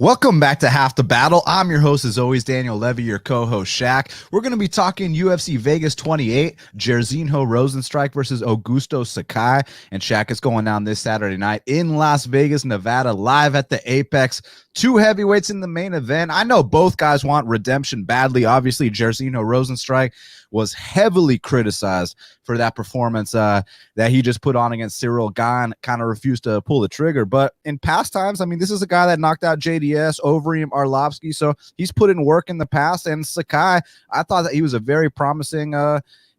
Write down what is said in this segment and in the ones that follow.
Welcome back to Half the Battle. I'm your host, as always, Daniel Levy, your co-host, Shaq. We're going to be talking UFC Vegas 28, Jairzinho Rozenstruik versus Augusto Sakai. And Shaq is going down this Saturday night in Las Vegas, Nevada, live at the Apex. Two heavyweights in the main event. I know both guys want redemption badly. Obviously, Jairzinho Rozenstruik was heavily criticized for that performance that he just put on against Cyril Gane, kind of refused to pull the trigger. But in past times, I mean, this is a guy that knocked out JDS, Overeem, Arlovsky, so he's put in work in the past. And Sakai, I thought that he was a very promising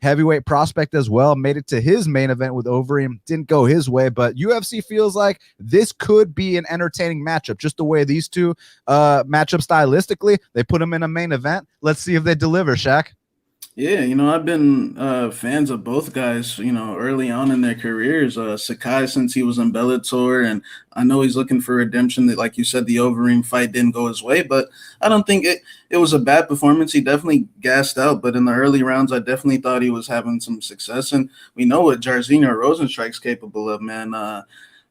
heavyweight prospect as well. Made it to his main event with Overeem. Didn't go his way, but UFC feels like this could be an entertaining matchup. Just the way these two match up stylistically, they put them in a main event. Let's see if they deliver, Shaq. Yeah, I've been fans of both guys, early on in their careers. Sakai, since he was in Bellator, and I know he's looking for redemption. That, like you said, the Overeem fight didn't go his way, but I don't think it was a bad performance. He definitely gassed out, but in the early rounds, I definitely thought he was having some success. And we know what Jairzinho Rozenstruik's capable of, man.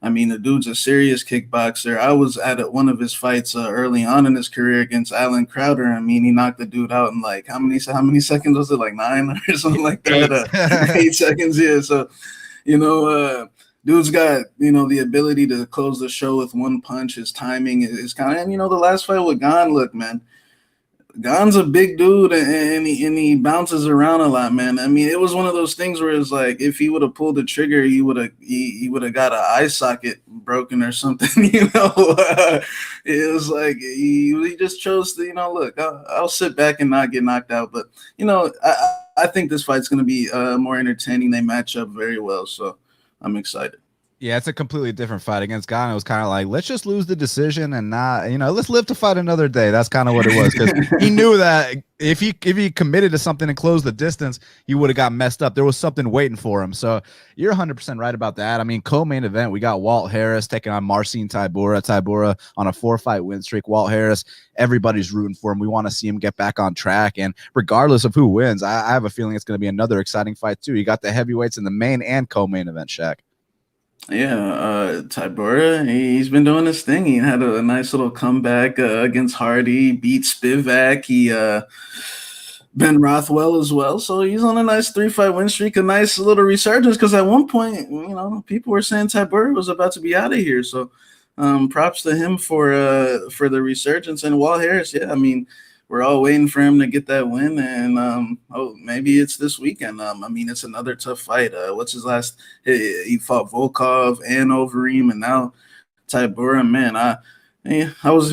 I mean, the dude's a serious kickboxer. I was at one of his fights early on in his career against Alan Crowder. I mean, he knocked the dude out in like how many seconds was it? Like 9 or something like that. 8 seconds, yeah. So, dude's got the ability to close the show with one punch. His timing is kind of, and the last fight with Gane, look, man. Gane's a big dude and he bounces around a lot, man. I mean, it was one of those things where it's like if he would have pulled the trigger, he would have got an eye socket broken or something. It was like he just chose to look. I'll sit back and not get knocked out, but I think this fight's going to be more entertaining. They match up very well, so I'm excited. Yeah, it's a completely different fight. Against Gane, it was kind of like, let's just lose the decision and not, let's live to fight another day. That's kind of what it was, because he knew that if he committed to something and closed the distance, he would have got messed up. There was something waiting for him. So you're 100% right about that. I mean, co-main event, we got Walt Harris taking on Marcin Tybura. Tybura on a 4-fight win streak. Walt Harris, everybody's rooting for him. We want to see him get back on track. And regardless of who wins, I have a feeling it's going to be another exciting fight too. You got the heavyweights in the main and co-main event, Shaq. Yeah, Tybura, he's been doing his thing. He had a nice little comeback against Hardy, beat Spivak. He Ben Rothwell as well. So he's on a nice 3-fight win streak, a nice little resurgence, because at one point, people were saying Tybura was about to be out of here. So props to him for the resurgence. And Walt Harris, yeah, I mean, we're all waiting for him to get that win, and maybe it's this weekend. I mean, it's another tough fight. What's his last? He fought Volkov and Overeem, and now Tybura. Man, I was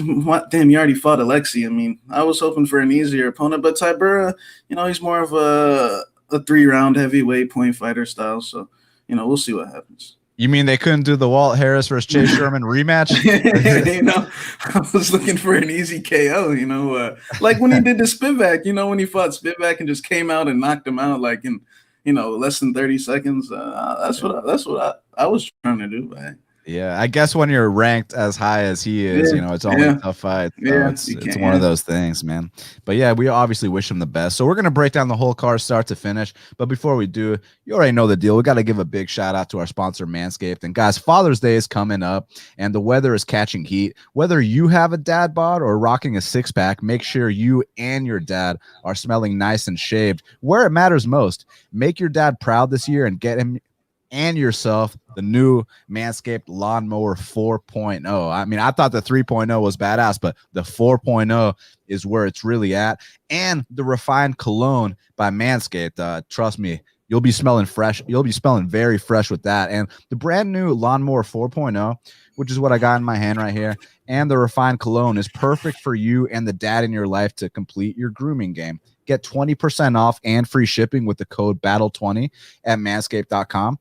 damn. He already fought Alexei. I mean, I was hoping for an easier opponent, but Tybura, he's more of a 3-round heavyweight point fighter style. So, we'll see what happens. You mean they couldn't do the Walt Harris versus Chase Sherman rematch? I was looking for an easy KO, like when he did the Spivak, when he fought Spivak and just came out and knocked him out like in, less than 30 seconds. That's what I was trying to do, man. Yeah, I guess when you're ranked as high as he is, it's only a tough fight. So yeah, it's one of those things, man. But yeah, we obviously wish him the best. So we're going to break down the whole card start to finish. But before we do, you already know the deal. We got to give a big shout out to our sponsor, Manscaped. And guys, Father's Day is coming up and the weather is catching heat. Whether you have a dad bod or rocking a 6-pack, make sure you and your dad are smelling nice and shaved where it matters most. Make your dad proud this year and get him and yourself the new Manscaped Lawnmower 4.0. I mean, I thought the 3.0 was badass, but the 4.0 is where it's really at. And the refined cologne by Manscaped. Trust me, you'll be smelling fresh. You'll be smelling very fresh with that. And the brand new Lawnmower 4.0, which is what I got in my hand right here, and the refined cologne is perfect for you and the dad in your life to complete your grooming game. Get 20% off and free shipping with the code BATTLE20 at manscaped.com.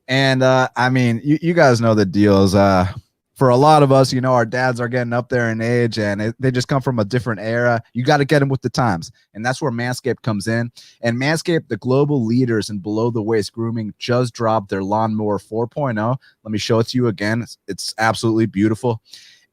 And I mean, you guys know the deals. For a lot of us, our dads are getting up there in age and they just come from a different era. You got to get them with the times. And that's where Manscaped comes in. And Manscaped, the global leaders in below the waist grooming, just dropped their Lawnmower 4.0. Let me show it to you again. It's absolutely beautiful.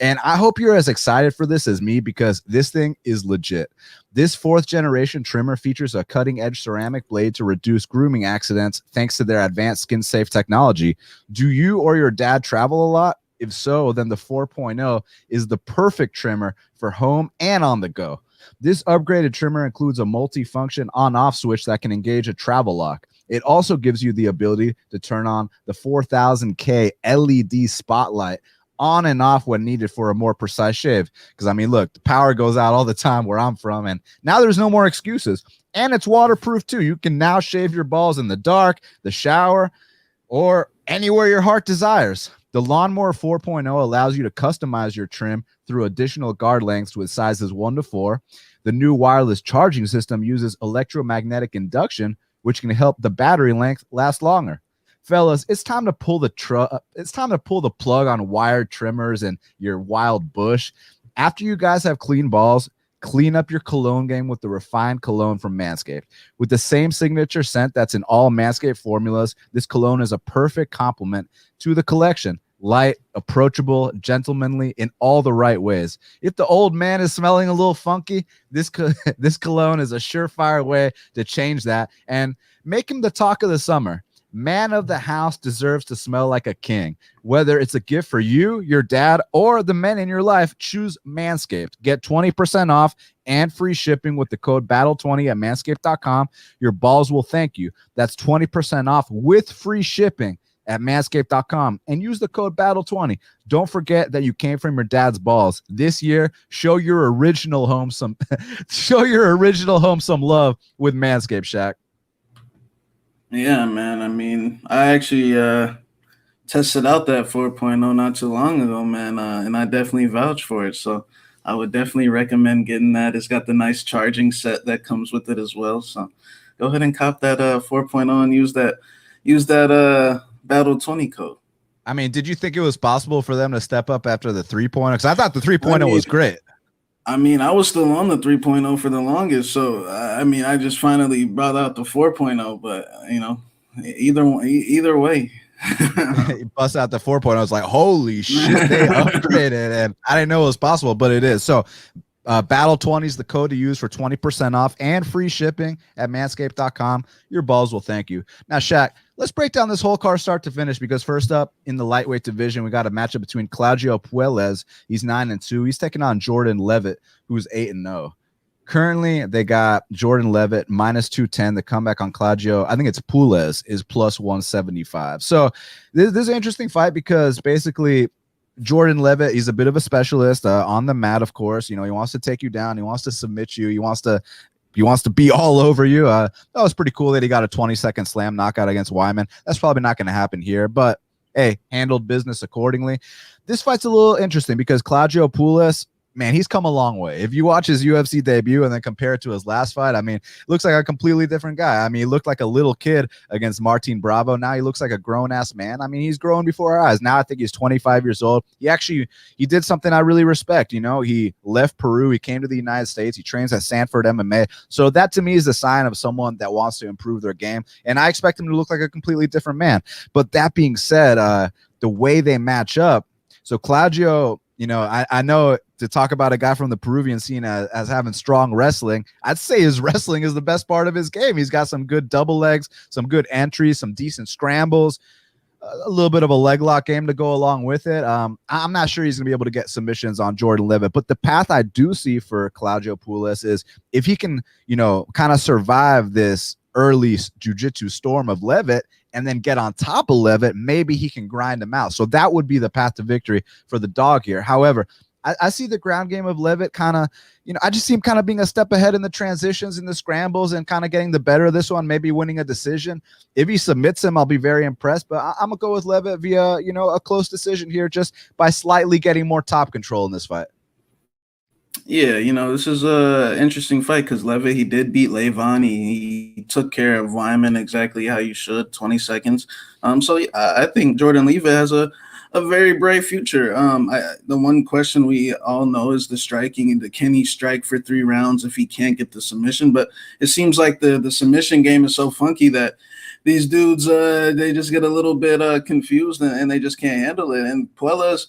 And I hope you're as excited for this as me, because this thing is legit. This 4th-generation trimmer features a cutting-edge ceramic blade to reduce grooming accidents thanks to their advanced skin-safe technology. Do you or your dad travel a lot? If so, then the 4.0 is the perfect trimmer for home and on the go. This upgraded trimmer includes a multi-function on-off switch that can engage a travel lock. It also gives you the ability to turn on the 4000K LED spotlight on and off when needed for a more precise shave. Because, I mean, look, the power goes out all the time where I'm from, and now there's no more excuses. And it's waterproof, too. You can now shave your balls in the dark, the shower, or anywhere your heart desires. The Lawnmower 4.0 allows you to customize your trim through additional guard lengths with sizes 1 to 4. The new wireless charging system uses electromagnetic induction, which can help the battery length last longer. Fellas, it's time to pull the plug on wired trimmers and your wild bush. After you guys have clean balls, clean up your cologne game with the refined cologne from Manscaped. With the same signature scent that's in all Manscaped formulas, this cologne is a perfect complement to the collection. Light, approachable, gentlemanly in all the right ways. If the old man is smelling a little funky, this cologne is a surefire way to change that and make him the talk of the summer. Man of the house deserves to smell like a king. Whether it's a gift for you, your dad, or the men in your life, choose Manscaped. Get 20% off and free shipping with the code BATTLE20 at manscaped.com. Your balls will thank you. That's 20% off with free shipping at manscaped.com and use the code BATTLE20. Don't forget that you came from your dad's balls. This year, show your original home some love with Manscaped, Shaq. Yeah, man. I mean, I actually tested out that 4.0 not too long ago, man, and I definitely vouch for it. So I would definitely recommend getting that. It's got the nice charging set that comes with it as well. So go ahead and cop that 4.0 and use that Battle 20 code. I mean, did you think it was possible for them to step up after the 3.0? Because I thought the 3.0 was great. I mean, I was still on the 3.0 for the longest, so I mean, I just finally brought out the 4.0. But you know, either way, he bust out the 4.0. I was like, holy shit, they upgraded, and I didn't know it was possible, but it is. So Battle 20 is the code to use for 20% off and free shipping at manscaped.com. Your balls will thank you. Now, Shaq, let's break down this whole card start to finish, because first up in the lightweight division, we got a matchup between Claudio Puelles. He's 9-2. He's taking on Jordan Leavitt, who's 8-0. Currently, they got Jordan Leavitt minus 210. The comeback on Claudio, I think it's Puelles, is plus 175. So this is an interesting fight because basically Jordan Leavitt, he's a bit of a specialist on the mat, of course. You know, he wants to take you down. He wants to submit you. He wants to be all over you. That was pretty cool that he got a 20-second slam knockout against Wyman. That's probably not going to happen here, but hey, handled business accordingly. This fight's a little interesting because Claudio Puelles, man, he's come a long way. If you watch his UFC debut and then compare it to his last fight, I mean, looks like a completely different guy. I mean, he looked like a little kid against Martin Bravo. Now he looks like a grown-ass man. I mean, he's growing before our eyes. Now I think he's 25 years old. He did something I really respect. You know, he left Peru. He came to the United States. He trains at Sanford MMA. So that to me is a sign of someone that wants to improve their game. And I expect him to look like a completely different man. But that being said, the way they match up, so Claudio, you know, I know to talk about a guy from the Peruvian scene as having strong wrestling, I'd say his wrestling is the best part of his game. He's got some good double legs, some good entries, some decent scrambles, a little bit of a leg lock game to go along with it. I'm not sure he's going to be able to get submissions on Jordan Leavitt, but the path I do see for Claudio Puelles is if he can, you know, kind of survive this early jiu-jitsu storm of Leavitt and then get on top of Leavitt, maybe he can grind him out. So that would be the path to victory for the dog here. However, I see the ground game of Leavitt kind of, you know, I just see him kind of being a step ahead in the transitions and the scrambles and kind of getting the better of this one, maybe winning a decision. If he submits him, I'll be very impressed, but I'm going to go with Leavitt via, you know, a close decision here just by slightly getting more top control in this fight. Yeah, you know, this is a interesting fight because Leavitt, he did beat Levon. He took care of Wyman exactly how you should, 20 seconds. So I think Jordan Leavitt has a very bright future. The one question we all know is the striking. Can he strike for 3 rounds if he can't get the submission? But it seems like the submission game is so funky that these dudes, they just get a little bit confused and they just can't handle it. And Puelles,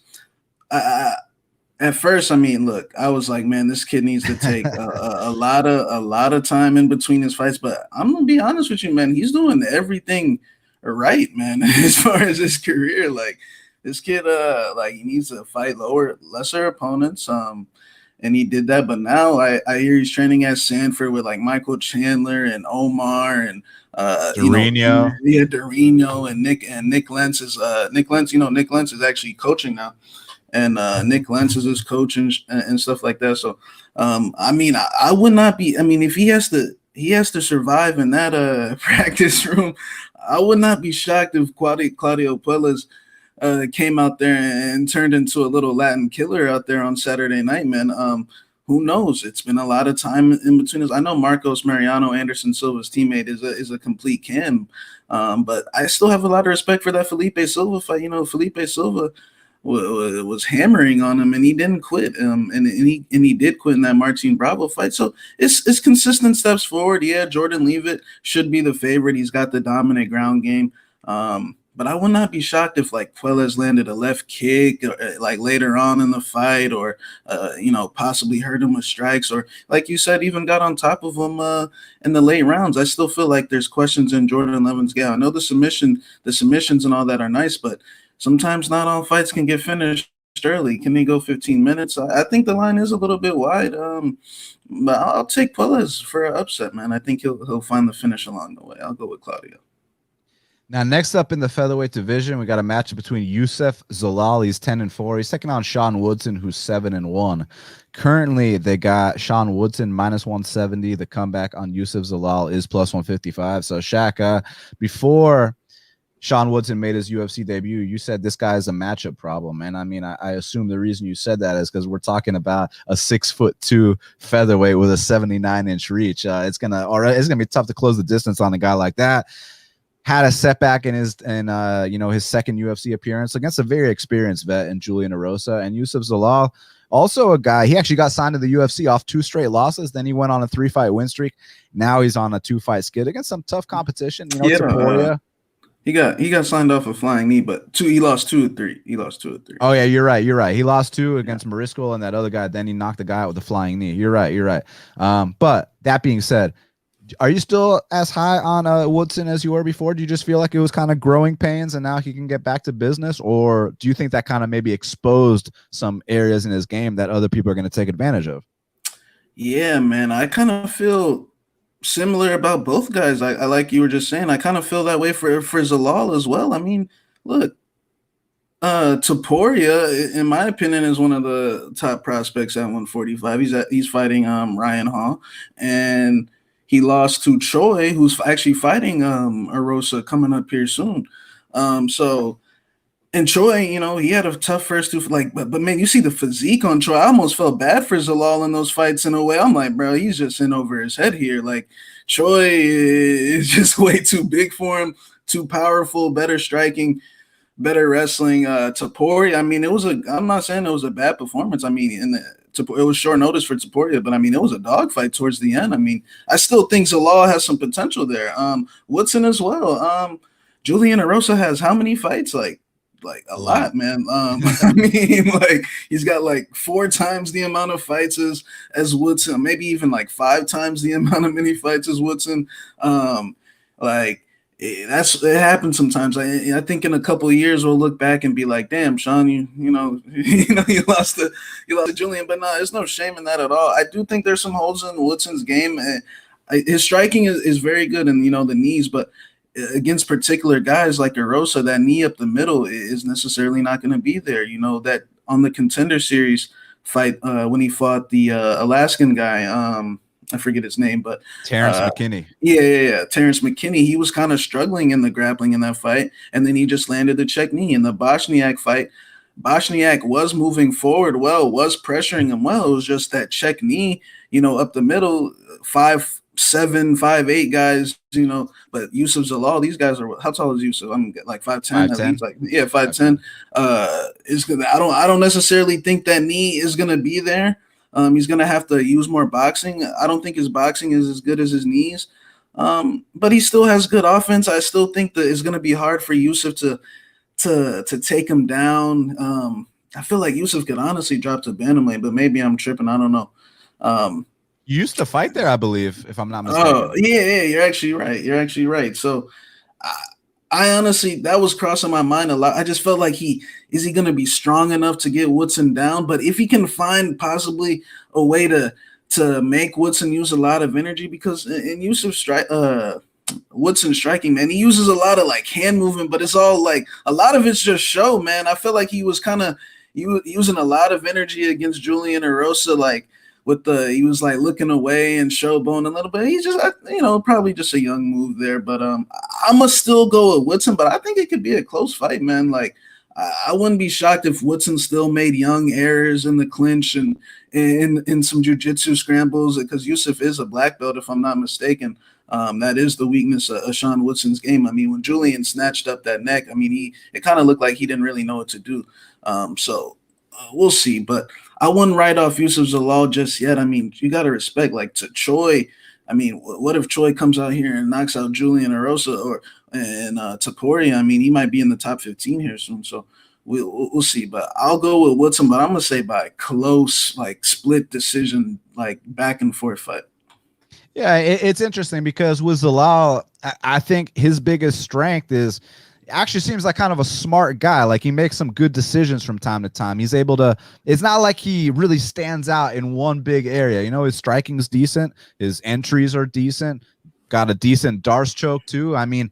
at first, I mean, look, I was like, man, this kid needs to take a lot of time in between his fights. But I'm gonna be honest with you, man, he's doing everything right, man, as far as his career. Like, this kid, like he needs to fight lesser opponents. And he did that. But now I hear he's training at Sanford with like Michael Chandler and Omar and Dorino. Dorino and Nick Lentz is Nick Lentz. Nick Lentz is actually coaching now, and Nick Lentz is his coach and stuff like that. So, I mean, I would not be. I mean, if he has to survive in that practice room, I would not be shocked if Claudio Puelles came out there and turned into a little Latin killer out there on Saturday night, man. Who knows? It's been a lot of time in between us. I know Marcos Mariano, Anderson Silva's teammate, is a complete can, but I still have a lot of respect for that Felipe Silva fight. Felipe Silva was hammering on him, and he didn't quit. And he did quit in that Martin Bravo fight. So it's consistent steps forward. Yeah, Jordan Leavitt should be the favorite. He's got the dominant ground game. But I would not be shocked if like Puelles landed a left kick like later on in the fight, or possibly hurt him with strikes, or like you said, even got on top of him in the late rounds. I still feel like there's questions in Jordan Levin's game. I know the submissions and all that are nice, but sometimes not all fights can get finished early. Can they go 15 minutes? I think the line is a little bit wide. But I'll take Puelles for an upset, man. I think he'll find the finish along the way. I'll go with Claudio. Now, next up in the featherweight division, we got a matchup between Yussef Zalal. He's 10-4. He's taking on Sean Woodson, who's 7-1. Currently, they got Sean Woodson -170. The comeback on Yussef Zalal is +155. So, Shaq, before Sean Woodson made his UFC debut, you said this guy is a matchup problem. And I mean, I assume the reason you said that is because we're talking about a 6'2" featherweight with a 79-inch reach. It's gonna be tough to close the distance on a guy like that. Had a setback in his second UFC appearance against a very experienced vet in Julian Erosa. And Yussef Zalal, also a guy, he actually got signed to the UFC off 2 straight losses. Then he went on a 3-fight win streak. Now he's on a 2-fight skid against some tough competition. Taporia. He got signed off a flying knee, but he lost 2 of 3. Oh yeah, you're right. He lost 2 against Mariscal and that other guy. Then he knocked the guy out with a flying knee. You're right. But that being said, are you still as high on Woodson as you were before? Do you just feel like it was kind of growing pains and now he can get back to business? Or do you think that kind of maybe exposed some areas in his game that other people are going to take advantage of? Yeah, man. I kind of feel similar about both guys. I like you were just saying, I kind of feel that way for Zalal as well. I mean, look, Topuria, in my opinion, is one of the top prospects at 145. He's fighting Ryan Hall, and he lost to Choi, who's actually fighting Rosa coming up here soon. And Choi, he had a tough first 2, but man, you see the physique on Choi. I almost felt bad for Zalal in those fights in a way. I'm like, bro, he's just in over his head here. Like, Choi is just way too big for him, too powerful, better striking, better wrestling. Topuria, I mean, I'm not saying it was a bad performance. I mean, it was short notice for Topuria, but I mean, it was a dogfight towards the end. I mean, I still think Zalal has some potential there. Woodson as well. Julian Erosa has how many fights? Like a lot, man. I mean, like he's got like 4 times the amount of fights as Woodson, maybe even like 5 times the amount of many fights as Woodson. It happens sometimes. I think in a couple of years we'll look back and be like, "Damn, Sean, you lost to Julian." But no, there's no shame in that at all. I do think there's some holes in Woodson's game. His striking is very good, and the knees, but against particular guys like Erosa, that knee up the middle is necessarily not going to be there. That on the Contender Series fight when he fought the Alaskan guy. I forget his name, but Terrence McKinney. Yeah. Terrence McKinney. He was kind of struggling in the grappling in that fight, and then he just landed the check knee. In the Bochniak fight, Bochniak was moving forward well, was pressuring him well. It was just that check knee, up the middle, 5'7", 5'8" guys, But Yussef Zalal, these guys are, how tall is Yussef? I'm like 5'10". 5'10". Like 5'10". I don't necessarily think that knee is gonna be there. He's going to have to use more boxing. I don't think his boxing is as good as his knees, but he still has good offense. I still think that it's going to be hard for Yussef to take him down. I feel like Yussef could honestly drop to bantamweight, but maybe I'm tripping. I don't know. You used to fight there, I believe, if I'm not mistaken. Oh, yeah, you're actually right. So I honestly, that was crossing my mind a lot. I just felt like is he going to be strong enough to get Woodson down? But if he can find possibly a way to make Woodson use a lot of energy, because in Yussef Woodson striking, man, he uses a lot of like hand movement, but it's all like a lot of it's just show, man. I feel like he was kind of using a lot of energy against Julian and Rosa, like he was like looking away and showboating a little bit. He's just, probably just a young move there. But I must still go with Woodson, but I think it could be a close fight, man. Like I wouldn't be shocked if Woodson still made young errors in the clinch and in some jiu-jitsu scrambles, because Yussef is a black belt, if I'm not mistaken. That is the weakness of Sean Woodson's game. I mean, when Julian snatched up that neck, I mean, it kind of looked like he didn't really know what to do. So we'll see. But I wouldn't write off Yussef Zalal just yet. I mean, you got to respect, like, to Choi. I mean, what if Choi comes out here and knocks out Julian or Rosa and Topuria? I mean, he might be in the top 15 here soon. So we'll see. But I'll go with Woodson, but I'm going to say by close, like, split decision, like, back and forth fight. Yeah, it's interesting because with Zalal, I think his biggest strength is actually seems like kind of a smart guy. Like he makes some good decisions from time to time. He's able to, it's not like he really stands out in one big area. You know, his striking is decent. His entries are decent. Got a decent Darce choke too. I mean,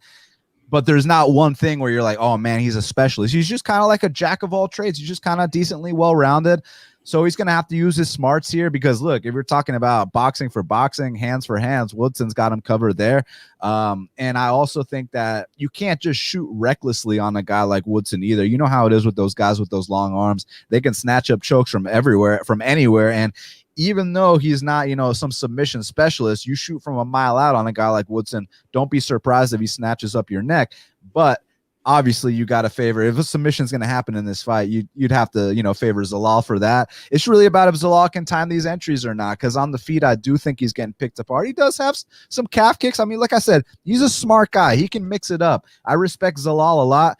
but there's not one thing where you're like, oh man, he's a specialist. He's just kind of like a jack of all trades. He's just kind of decently well-rounded. So he's going to have to use his smarts here because, look, if you're talking about boxing for boxing, hands for hands, Woodson's got him covered there. And I also think that you can't just shoot recklessly on a guy like Woodson either. You know how it is with those guys with those long arms. They can snatch up chokes from everywhere, from anywhere. And even though he's not, some submission specialist, you shoot from a mile out on a guy like Woodson. Don't be surprised if he snatches up your neck. But obviously, you got to favor, if a submission is going to happen in this fight, you'd have to, favor Zalal for that. It's really about if Zalal can time these entries or not, because on the feet, I do think he's getting picked apart. He does have some calf kicks. I mean, like I said, he's a smart guy. He can mix it up. I respect Zalal a lot.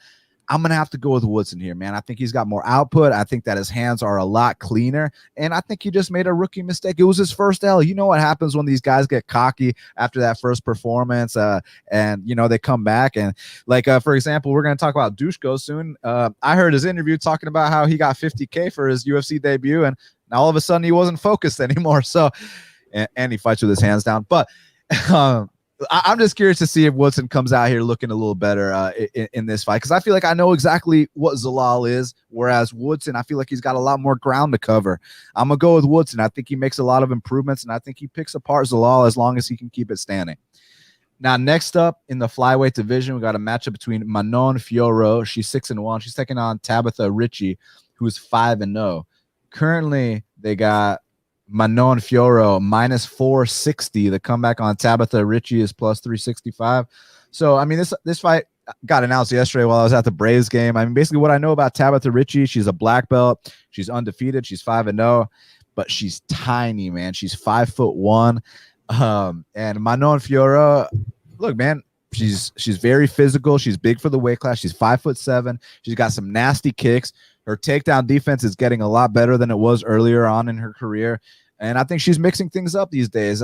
I'm going to have to go with Woodson here, man. I think he's got more output. I think that his hands are a lot cleaner. And I think he just made a rookie mistake. It was his first L. You know what happens when these guys get cocky after that first performance and, they come back. And, for example, we're going to talk about Dusko soon. I heard his interview talking about how he got $50K for his UFC debut. And now all of a sudden he wasn't focused anymore. So, and he fights with his hands down. But I'm just curious to see if Woodson comes out here looking a little better in this fight, because I feel like I know exactly what Zalal is, whereas Woodson, I feel like he's got a lot more ground to cover. I'm going to go with Woodson. I think he makes a lot of improvements, and I think he picks apart Zalal as long as he can keep it standing. Now, next up in the flyweight division, we got a matchup between Manon Fiorot. She's 6-1. She's taking on Tabatha Ricci, who's 5-0. Currently, they got Manon Fiorot minus 460. The comeback on Tabatha Ricci is plus 365. So, I mean, this fight got announced yesterday while I was at the Braves game. I mean, basically what I know about Tabatha Ricci, she's a black belt. She's undefeated. She's 5-0, but she's tiny, man. She's 5'1". And Manon Fiorot, look, man, she's very physical. She's big for the weight class. She's 5'7". She's got some nasty kicks. Her takedown defense is getting a lot better than it was earlier on in her career. And I think she's mixing things up these days.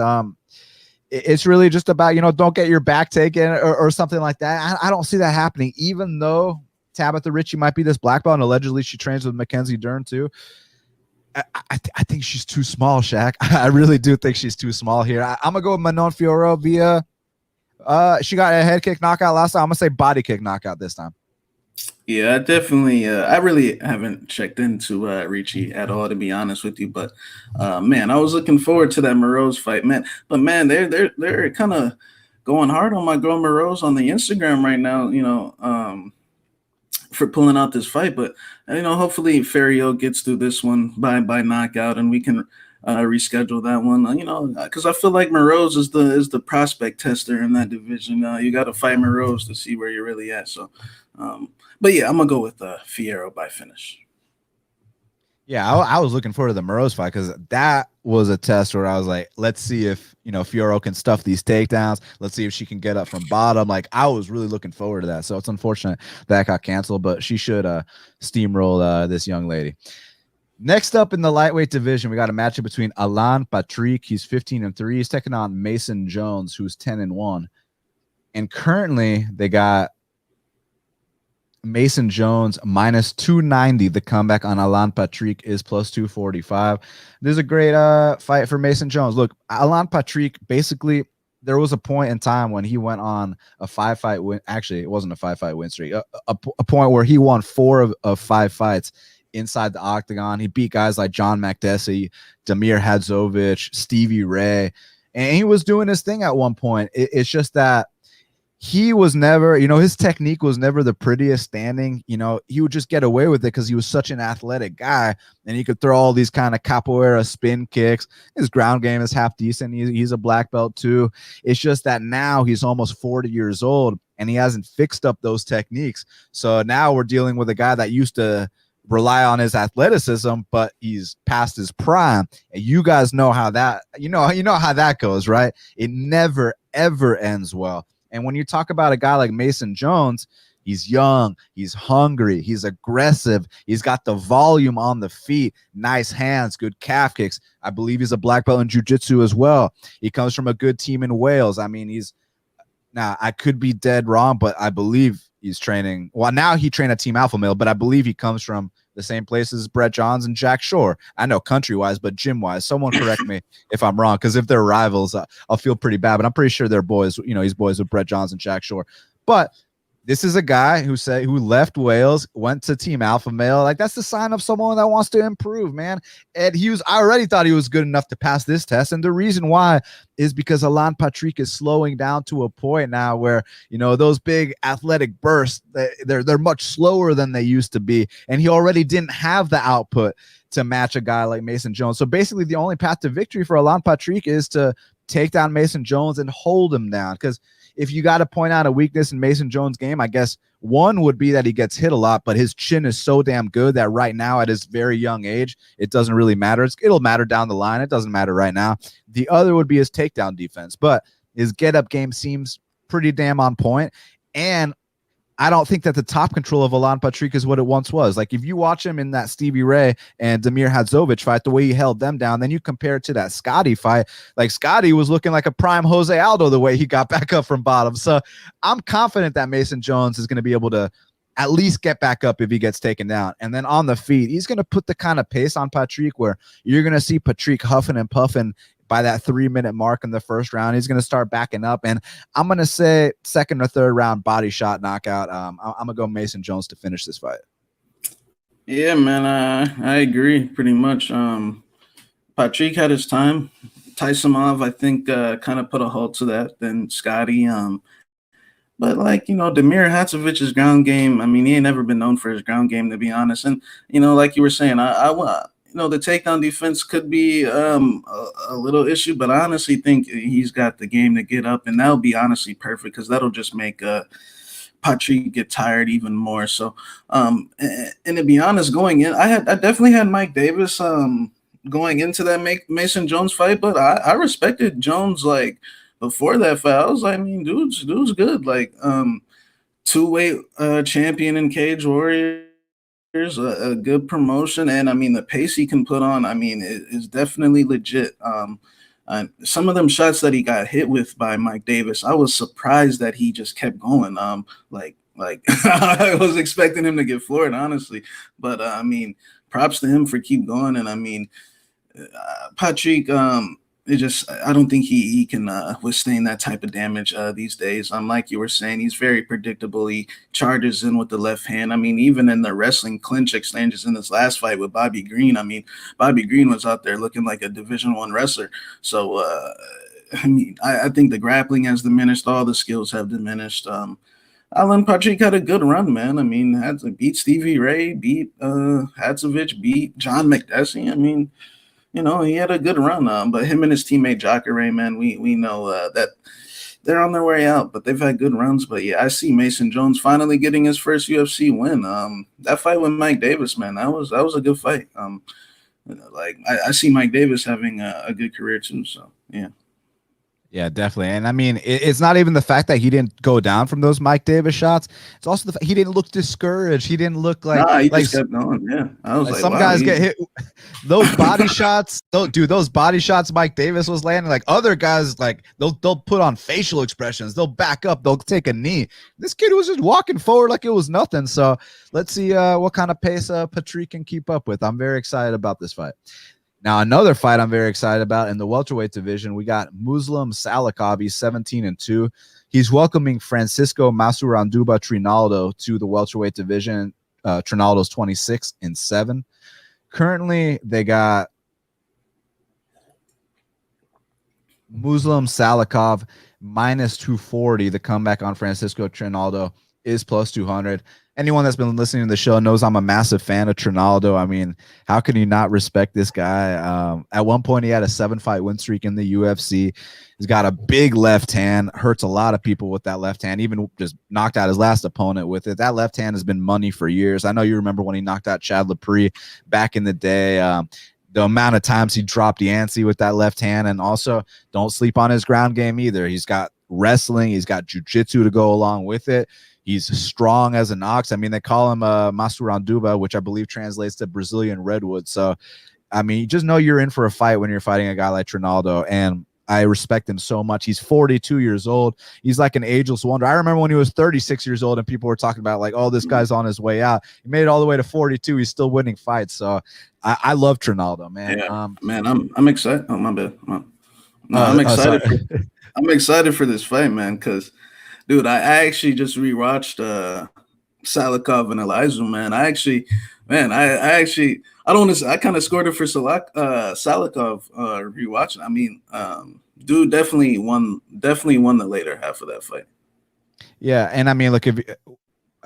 It's really just about, don't get your back taken or something like that. I don't see that happening, even though Tabatha Ricci might be this black belt, and allegedly she trains with Mackenzie Dern too. I think she's too small, Shaq. I really do think she's too small here. I'm going to go with Manon Fiorot via she got a head kick knockout last time. I'm going to say body kick knockout this time. Yeah, I definitely. I really haven't checked into Ricci at all, to be honest with you. But man, I was looking forward to that Moroz fight, man. But man, they're kind of going hard on my girl Moroz on the Instagram right now. For pulling out this fight. But hopefully Fiorot gets through this one by knockout, and we can reschedule that one. Because I feel like Moroz is the prospect tester in that division. You got to fight Moroz to see where you're really at. So. But yeah, I'm gonna go with Fiorot by finish. Yeah, I was looking forward to the Moroz fight because that was a test where I was like, let's see if Fiorot can stuff these takedowns. Let's see if she can get up from bottom. Like, I was really looking forward to that. So it's unfortunate that got canceled, but she should steamroll this young lady. Next up in the lightweight division, we got a matchup between Alan Patrick. He's 15-3. He's taking on Mason Jones, who's 10-1. And currently, they got Mason Jones minus 290. The comeback on Alan Patrick is plus 245. This is a great fight for Mason Jones. Look, Alan Patrick, basically, there was a point in time when he went on a 5-fight win. Actually, it wasn't a 5-fight win streak. A point where he won 4 of 5 fights inside the octagon. He beat guys like John Makdessi, Damir Hadzovic, Stevie Ray, and he was doing his thing at one point. It's just that he was never, his technique was never the prettiest standing. He would just get away with it because he was such an athletic guy, and he could throw all these kind of capoeira spin kicks. His ground game is half decent. He's a black belt too. It's just that now he's almost 40 years old, and he hasn't fixed up those techniques. So now we're dealing with a guy that used to rely on his athleticism, but he's past his prime. And you guys know how that, how that goes, right? It never, ever ends well. And when you talk about a guy like Mason Jones, he's young, he's hungry, he's aggressive, he's got the volume on the feet, nice hands, good calf kicks. I believe he's a black belt in jiu-jitsu as well. He comes from a good team in Wales. I mean, now I could be dead wrong, but I believe he's training. Well, now he trained at Team Alpha Male, but I believe he comes from the same places as Brett Johns and Jack Shore. I know country-wise, but gym-wise, someone correct me if I'm wrong, because if they're rivals, I'll feel pretty bad. But I'm pretty sure they're boys. He's boys with Brett Johns and Jack Shore. But this is a guy who left Wales, went to Team Alpha Male. Like, that's the sign of someone that wants to improve, man. And I already thought he was good enough to pass this test. And the reason why is because Alan Patrick is slowing down to a point now where, those big athletic bursts, they're much slower than they used to be. And he already didn't have the output to match a guy like Mason Jones. So basically the only path to victory for Alan Patrick is to take down Mason Jones and hold him down. Because if you got to point out a weakness in Mason Jones' game, I guess one would be that he gets hit a lot, but his chin is so damn good that right now at his very young age, it doesn't really matter. It'll matter down the line. It doesn't matter right now. The other would be his takedown defense, but his get-up game seems pretty damn on point. And I don't think that the top control of Alan Patrick is what it once was. Like, if you watch him in that Stevie Ray and Damir Hadzovic fight, the way he held them down, then you compare it to that Scotty fight. Like, Scotty was looking like a prime Jose Aldo the way he got back up from bottom. So I'm confident that Mason Jones is going to be able to at least get back up if he gets taken down. And then on the feet, he's going to put the kind of pace on Patrick where you're going to see Patrick huffing and puffing by that 3-minute mark in the first round. He's going to start backing up, and I'm going to say second or third round body shot knockout. I'm going to go Mason Jones to finish this fight. Yeah, man, I agree pretty much. Patrick had his time. Taisimov, I think, kind of put a halt to that. Then Scotty. But, Damir Hatsovic's ground game, I mean, he ain't never been known for his ground game, to be honest. And, like you were saying, the takedown defense could be a little issue, but I honestly think he's got the game to get up, and that'll be honestly perfect because that'll just make Patrick get tired even more. So, and to be honest, going in, I definitely had Mike Davis going into that Mason Jones fight, but I respected Jones before that fight. I was like, I mean, dude's good. Two-weight champion in Cage Warriors. A good promotion, and I mean the pace he can put on, I mean, is definitely legit. Some of them shots that he got hit with by Mike Davis, I was surprised that he just kept going. I was expecting him to get floored, honestly, but I mean, props to him for keep going. And I mean, Patrick, I don't think he can withstand that type of damage these days. Like you were saying, he's very predictable. He charges in with the left hand. I mean, even in the wrestling clinch exchanges in this last fight with Bobby Green, I mean, Bobby Green was out there looking like a Division I wrestler. So, I mean, I think the grappling has diminished. All the skills have diminished. Alan Patrick had a good run, man. I mean, had to beat Stevie Ray, beat Hadzovic, beat John Makdessi. I mean, he had a good run, but him and his teammate Jacare, man, we know that they're on their way out, but they've had good runs. But yeah, I see Mason Jones finally getting his first UFC win. That fight with Mike Davis, man, that was a good fight. I see Mike Davis having a good career too. So yeah. Yeah, definitely. And I mean, it's not even the fact that he didn't go down from those Mike Davis shots. It's also the fact he didn't look discouraged. He didn't look Nah, he just kept going. Yeah, I was like, some wow. guys get hit. Those body shots, those body shots Mike Davis was landing, like other guys, like they'll put on facial expressions. They'll back up. They'll take a knee. This kid was just walking forward like it was nothing. So let's see what kind of pace Patrick can keep up with. I'm very excited about this fight. Now, another fight I'm very excited about in the welterweight division, we got Muslim Salikhov. He's 17-2. He's welcoming Francisco Masuranduba Trinaldo to the welterweight division. Trinaldo's 26-7. Currently, they got Muslim Salikhov minus 240. The comeback on Francisco Trinaldo is plus 200. Anyone that's been listening to the show knows I'm a massive fan of Trinaldo. I mean, how can you not respect this guy? At one point, he had a 7-fight win streak in the UFC. He's got a big left hand, hurts a lot of people with that left hand, even just knocked out his last opponent with it. That left hand has been money for years. I know you remember when he knocked out Chad Lepre back in the day. The amount of times he dropped Yancey with that left hand, and also don't sleep on his ground game either. He's got wrestling. He's got jiu-jitsu to go along with it. He's strong as an ox. I mean, they call him Masuranduba, which I believe translates to Brazilian redwood. So, I mean, you just know you're in for a fight when you're fighting a guy like Trinaldo, and I respect him so much. He's 42 years old. He's like an ageless wonder. I remember when he was 36 years old and people were talking about like, oh, this guy's on his way out. He made it all the way to 42. He's still winning fights. So I love Trinaldo, man. Yeah, man, I'm excited. Oh, my bad. I'm excited. I'm excited for this fight, man, because dude, I actually just rewatched Salikhov and Elizeu, man. I don't want to. I kind of scored it for Salikhov rewatching. I mean, dude, definitely won the later half of that fight. Yeah, and I mean, look, if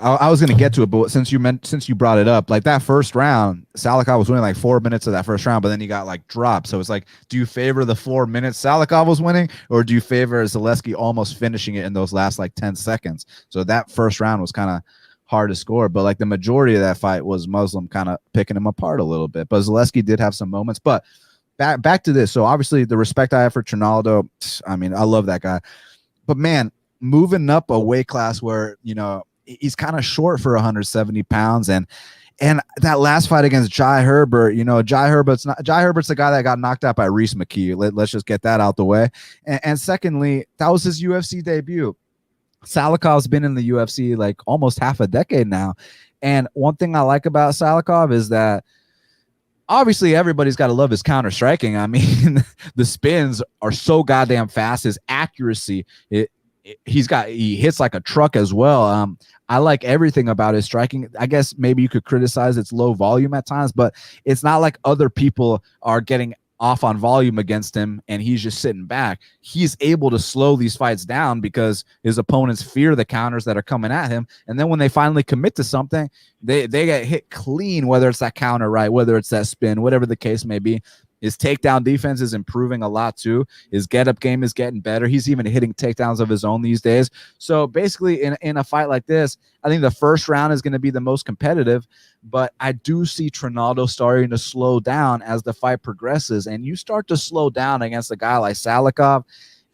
I was going to get to it, but since you brought it up, like that first round, Salikhov was winning like 4 minutes of that first round, but then he got like dropped. So it's like, do you favor the 4 minutes Salikhov was winning, or do you favor Zaleski almost finishing it in those last like 10 seconds? So that first round was kind of hard to score, but like the majority of that fight was Muslim kind of picking him apart a little bit. But Zaleski did have some moments. But back to this. So obviously the respect I have for Trinaldo, I mean, I love that guy. But man, moving up a weight class where, you know, he's kind of short for 170 pounds. And that last fight against Jai Herbert, you know, Jai Herbert's the guy that got knocked out by Reese McKee. Let's just get that out the way. And secondly, that was his UFC debut. Salikhov's been in the UFC like almost half a decade now. And one thing I like about Salikhov is that obviously everybody's got to love his counter striking. I mean, the spins are so goddamn fast. His accuracy, he hits like a truck as well. I like everything about his striking. I guess maybe you could criticize its low volume at times, but it's not like other people are getting off on volume against him and he's just sitting back. He's able to slow these fights down because his opponents fear the counters that are coming at him. And then when they finally commit to something, they get hit clean, whether it's that counter, right, whether it's that spin, whatever the case may be. His takedown defense is improving a lot too. His get-up game is getting better. He's even hitting takedowns of his own these days. So basically in a fight like this, I think the first round is going to be the most competitive, but I do see Trinaldo starting to slow down as the fight progresses. And you start to slow down against a guy like Salikhov.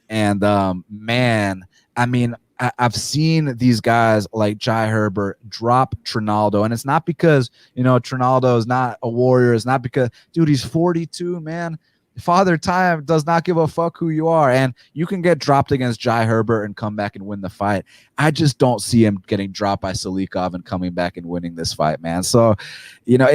And man, I mean, I've seen these guys like Jai Herbert drop Trinaldo, and it's not because, you know, Trinaldo is not a warrior. It's not because, dude, he's 42, man. Father Time does not give a fuck who you are, and you can get dropped against Jai Herbert and come back and win the fight. I just don't see him getting dropped by Salikhov and coming back and winning this fight, man. So, you know,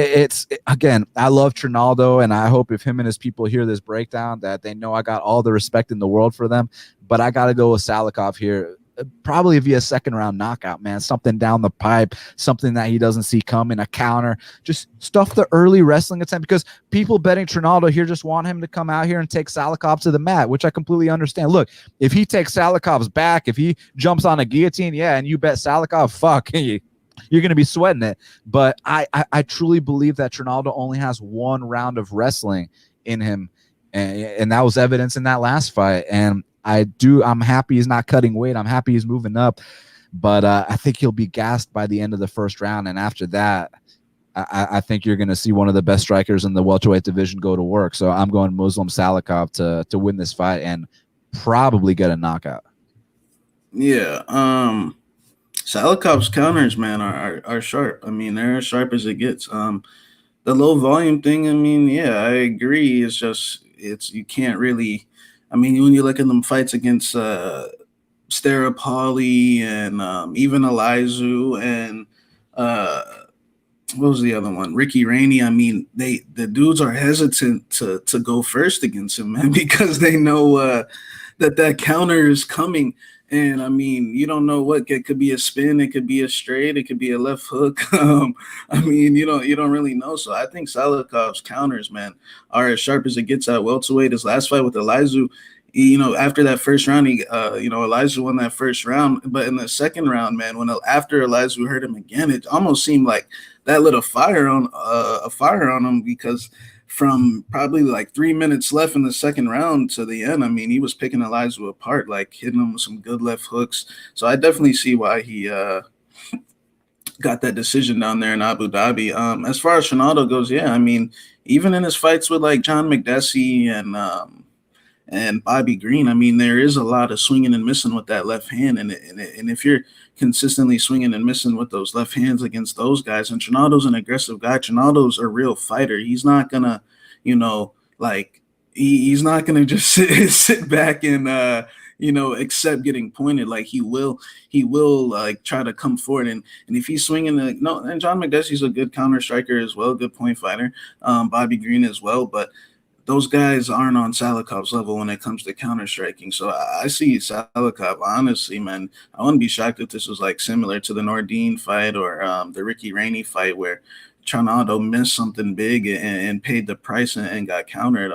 again, I love Trinaldo, and I hope if him and his people hear this breakdown that they know I got all the respect in the world for them, but I got to go with Salikhov here. Probably via second round knockout, man. Something down the pipe, something that he doesn't see coming, a counter, just stuff the early wrestling attempt, because people betting Trinaldo here just want him to come out here and take Salikhov to the mat, which I completely understand. Look, if he takes Salikhov's back, if he jumps on a guillotine, yeah, and you bet Salikhov, fuck, you're going to be sweating it. But I truly believe that Trinaldo only has one round of wrestling in him, and that was evidence in that last fight. And I'm happy he's not cutting weight. I'm happy he's moving up, but I think he'll be gassed by the end of the first round. And after that, I think you're going to see one of the best strikers in the welterweight division go to work. So I'm going Muslim Salikhov to win this fight and probably get a knockout. Yeah. Salikhov's counters, man, are sharp. I mean, they're as sharp as it gets. The low volume thing, I mean, yeah, I agree. It's you can't really. I mean, when you look at them fights against Staropoli and even Elizu and uh, what was the other one? Ricky Rainey. I mean, the dudes are hesitant to go first against him, man, because they know that counter is coming. And I mean, you don't know what it could be a spin, it could be a straight, it could be a left hook. I mean, you don't really know. So I think Salikhov's counters, man, are as sharp as it gets at welterweight. His last fight with Elizu, after that first round, Elizu won that first round. But in the second round, man, after Elizu hurt him again, it almost seemed like that lit a fire on him, because from probably like 3 minutes left in the second round to the end, I mean, he was picking Elizu apart, like hitting him with some good left hooks. So I definitely see why he got that decision down there in Abu Dhabi. As far as Trinaldo goes, yeah, I mean, even in his fights with like John McDessie and Bobby Green, I mean, there is a lot of swinging and missing with that left hand. And if you're consistently swinging and missing with those left hands against those guys, and Trinaldo's an aggressive guy, Trinaldo's a real fighter. He's not going to, he's not going to just sit back and, accept getting pointed. Like he will like try to come forward. And if he's swinging, and John McDessie's a good counter striker as well, good point fighter, Bobby Green as well. But those guys aren't on Salikhov's level when it comes to counter striking. So I see Salikhov, honestly, man, I wouldn't be shocked if this was like similar to the Nordine fight or the Ricky Rainey fight, where Trinaldo missed something big and paid the price and got countered.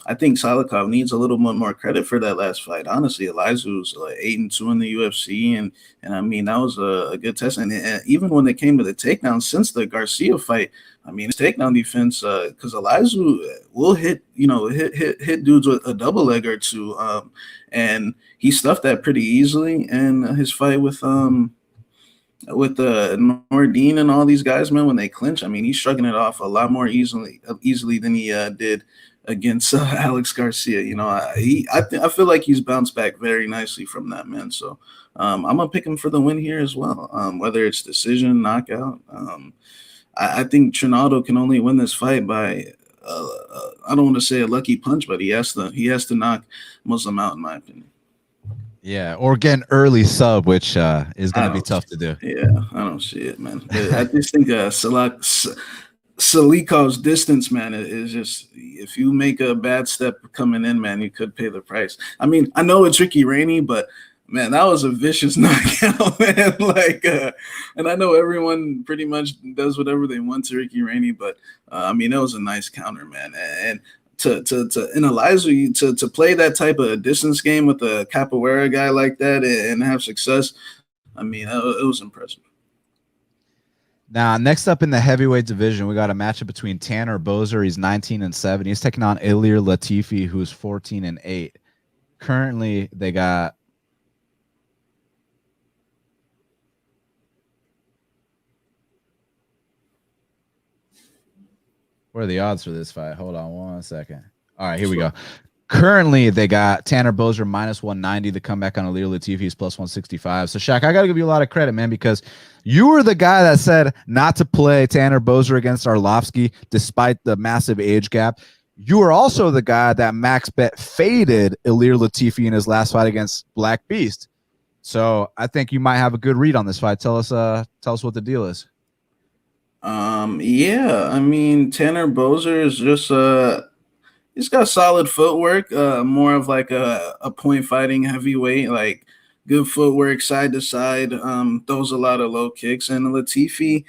I think Salikhov needs a little bit more credit for that last fight. Honestly, Elizu's 8-2 in the UFC, and I mean, that was a good test. And even when it came to the takedown since the Garcia fight, I mean, his takedown defense, because Elizu will hit dudes with a double leg or two, and he stuffed that pretty easily. And his fight with Nordine and all these guys, man, when they clinch, I mean, he's shrugging it off a lot more easily than he did against Alex Garcia. I feel like he's bounced back very nicely from that, man. So I'm gonna pick him for the win here as well, whether it's decision, knockout. I think Trinaldo can only win this fight by I don't want to say a lucky punch, but he has to knock Muslim out, in my opinion. Yeah, or get an early sub, which is going to be tough to do. Yeah, I don't see it, man. I just think Salikhov's distance, man, is just, if you make a bad step coming in, man, you could pay the price. I mean, I know it's Ricky Rainey, but man, that was a vicious knockout, man. And I know everyone pretty much does whatever they want to Ricky Rainey, but I mean, that was a nice counter, man. And to Elizu to play that type of distance game with a capoeira guy like that and have success, I mean, it was impressive. Now, next up in the heavyweight division, we got a matchup between Tanner Boser. He's 19-7. He's taking on Ilir Latifi, who's 14-8. Currently, they got what are the odds for this fight? Hold on 1 second. All right, here we go. Currently, they got Tanner Boser -190. The comeback on Ilir Latifi is +165. So, Shaq, I got to give you a lot of credit, man, because you were the guy that said not to play Tanner Boser against Arlovsky despite the massive age gap. You were also the guy that max bet faded Ilir Latifi in his last fight against Black Beast. So, I think you might have a good read on this fight. Tell us what the deal is. Yeah, I mean, Tanner Boser is just he's got solid footwork, more of like a point fighting heavyweight, like good footwork side to side, throws a lot of low kicks. And Latifi,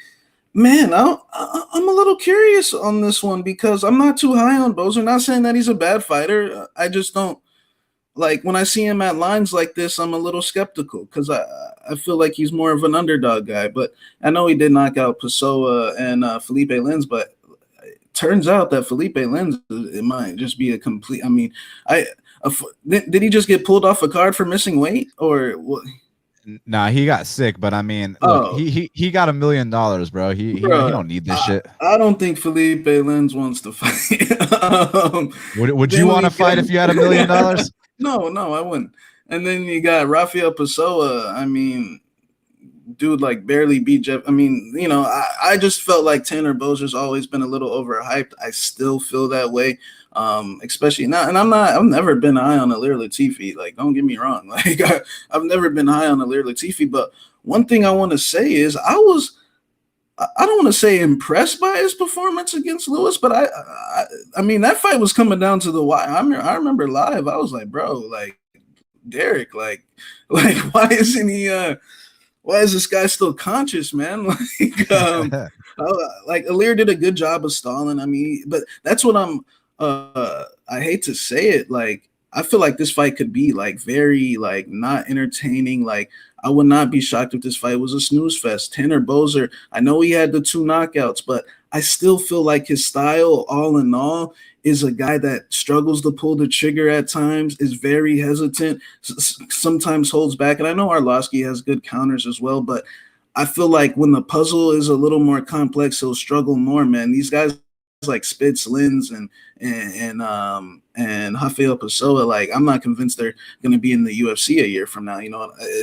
man, I'm a little curious on this one because I'm not too high on Boser. Not saying that he's a bad fighter. I just don't like when I see him at lines like this, I'm a little skeptical because I feel like he's more of an underdog guy. But I know he did knock out Pessoa and Felipe Lins, but turns out that Felipe Lins, it might just be a complete. I mean, did he just get pulled off a card for missing weight or what? Nah, he got sick, but I mean, look, he got $1 million, bro. He don't need this shit. I don't think Felipe Lins wants to fight. Would you want to fight if you had $1 million? No, I wouldn't. And then you got Rafael Pessoa. I mean, dude, like barely beat Jeff. I mean, I just felt like Tanner Boser's always been a little overhyped. I still feel that way. Especially now, and I've never been high on Ilir Latifi. Like, don't get me wrong. Like, I've never been high on Ilir Latifi. But one thing I want to say is I don't want to say impressed by his performance against Lewis, but I mean, that fight was coming down to the wire. I remember live. I was like, bro, like Derek, like why isn't he? Why is this guy still conscious, man? Like Ilir did a good job of stalling. I mean, but that's what I hate to say it. Like, I feel like this fight could be like very like not entertaining. Like, I would not be shocked if this fight was a snooze fest. Tanner Boser, I know he had the 2 knockouts, but I still feel like his style, all in all, is a guy that struggles to pull the trigger at times, is very hesitant, sometimes holds back. And I know Arlovsky has good counters as well, but I feel like when the puzzle is a little more complex, he'll struggle more, man. These guys like Spitz, Lins, and Rafael Pessoa, like, I'm not convinced they're going to be in the UFC a year from now.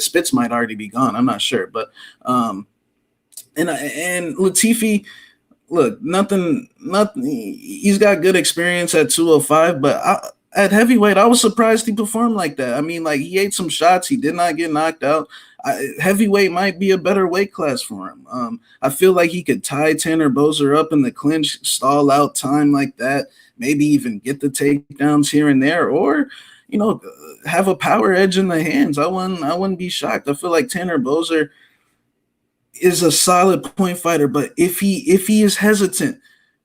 Spitz might already be gone. I'm not sure, but and Latifi, look, nothing. He's got good experience at 205, but at heavyweight, I was surprised he performed like that. I mean, like, he ate some shots. He did not get knocked out. Heavyweight might be a better weight class for him. I feel like he could tie Tanner Boser up in the clinch, stall out time like that, maybe even get the takedowns here and there, or have a power edge in the hands. I wouldn't be shocked. I feel like Tanner Boser is a solid point fighter, but if he is hesitant,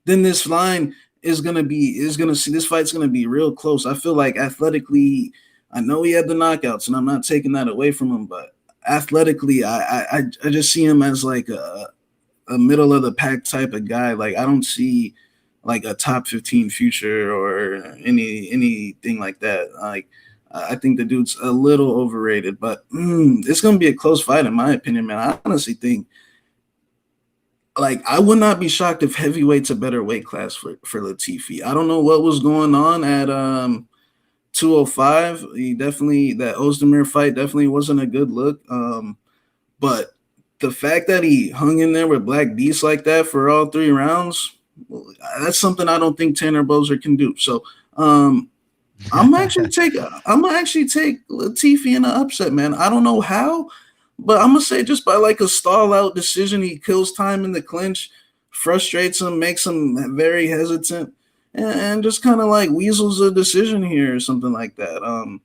then this line is gonna see this fight's gonna be real close. I feel like athletically, I know he had the knockouts, and I'm not taking that away from him, but athletically, I just see him as like a middle of the pack type of guy. Like, I don't see like a top 15 future or anything like that. Like, I think the dude's a little overrated, but it's gonna be a close fight in my opinion, man. I honestly think, like, I would not be shocked if heavyweight's a better weight class for Latifi. I don't know what was going on at 205. That Ozdemir fight definitely wasn't a good look. But the fact that he hung in there with Black Beast like that for all 3 rounds, that's something I don't think Tanner Boser can do. So I'm gonna actually take Latifi in an upset, man. I don't know how, but I'm gonna say just by like a stall out decision. He kills time in the clinch, frustrates him, makes him very hesitant, and just kind of like weasels a decision here or something like that.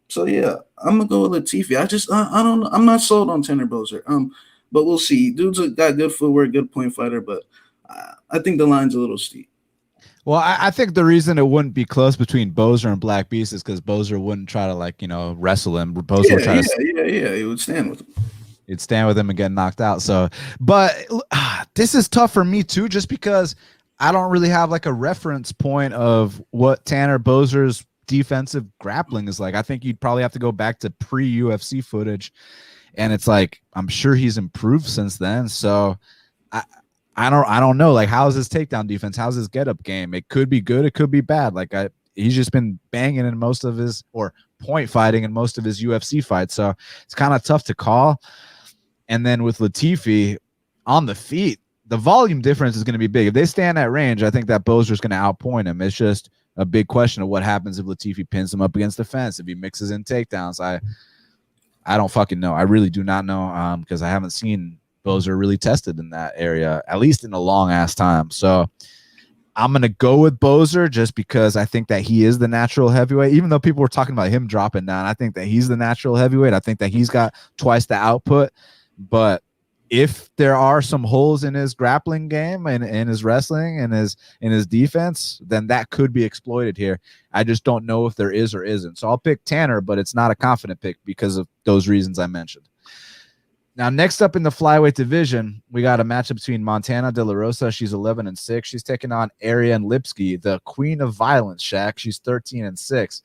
So yeah, I'm gonna go with Latifi. I don't know. I'm not sold on Tanner Boser. But we'll see. Dude's got good footwork, good point fighter, but I think the line's a little steep. Well, I think the reason it wouldn't be close between Boser and Black Beast is because Boser wouldn't try to wrestle him. Boser would try to he would stand with him. He'd stand with him and get knocked out. So, but this is tough for me too, just because I don't really have like a reference point of what Tanner Boser's defensive grappling is like. I think you'd probably have to go back to pre-UFC footage, and it's like I'm sure he's improved since then. So I don't know. Like, how's his takedown defense? How's his get-up game? It could be good. It could be bad. Like, he's just been banging in most of his, or point fighting in most of his UFC fights. So it's kind of tough to call. And then with Latifi on the feet, the volume difference is going to be big. If they stand at range, I think that Boser's going to outpoint him. It's just a big question of what happens if Latifi pins him up against the fence, if he mixes in takedowns. I don't fucking know. I really do not know, because I haven't seen Boser really tested in that area, at least in a long ass time. So I'm going to go with Boser just because I think that he is the natural heavyweight. Even though people were talking about him dropping down, I think that he's the natural heavyweight. I think that he's got twice the output. But if there are some holes in his grappling game and in his wrestling and in his defense, then that could be exploited here. I just don't know if there is or isn't. So I'll pick Tanner, but it's not a confident pick because of those reasons I mentioned. Now, next up in the flyweight division, we got a matchup between Montana De La Rosa. She's 11-6. She's taking on Arianne Lipski, the queen of violence, Shaq. She's 13-6.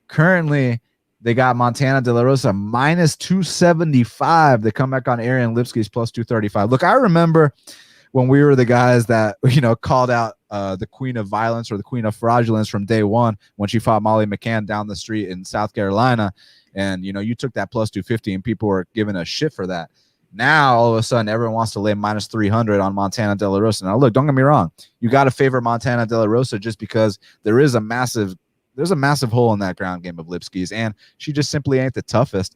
Currently, they got Montana De La Rosa minus 275. They come back on Arianne Lipski's plus 235. Look, I remember when we were the guys that, you know, called out the queen of violence or the queen of fraudulence from day one when she fought Molly McCann down the street in South Carolina. And, you know, you took that plus 250 and people were giving a shit for that. Now, all of a sudden, everyone wants to lay minus 300 on Montana De La Rosa. Now, look, don't get me wrong. You got to favor Montana De La Rosa just because there's a massive hole in that ground game of Lipski's, and she just simply ain't the toughest.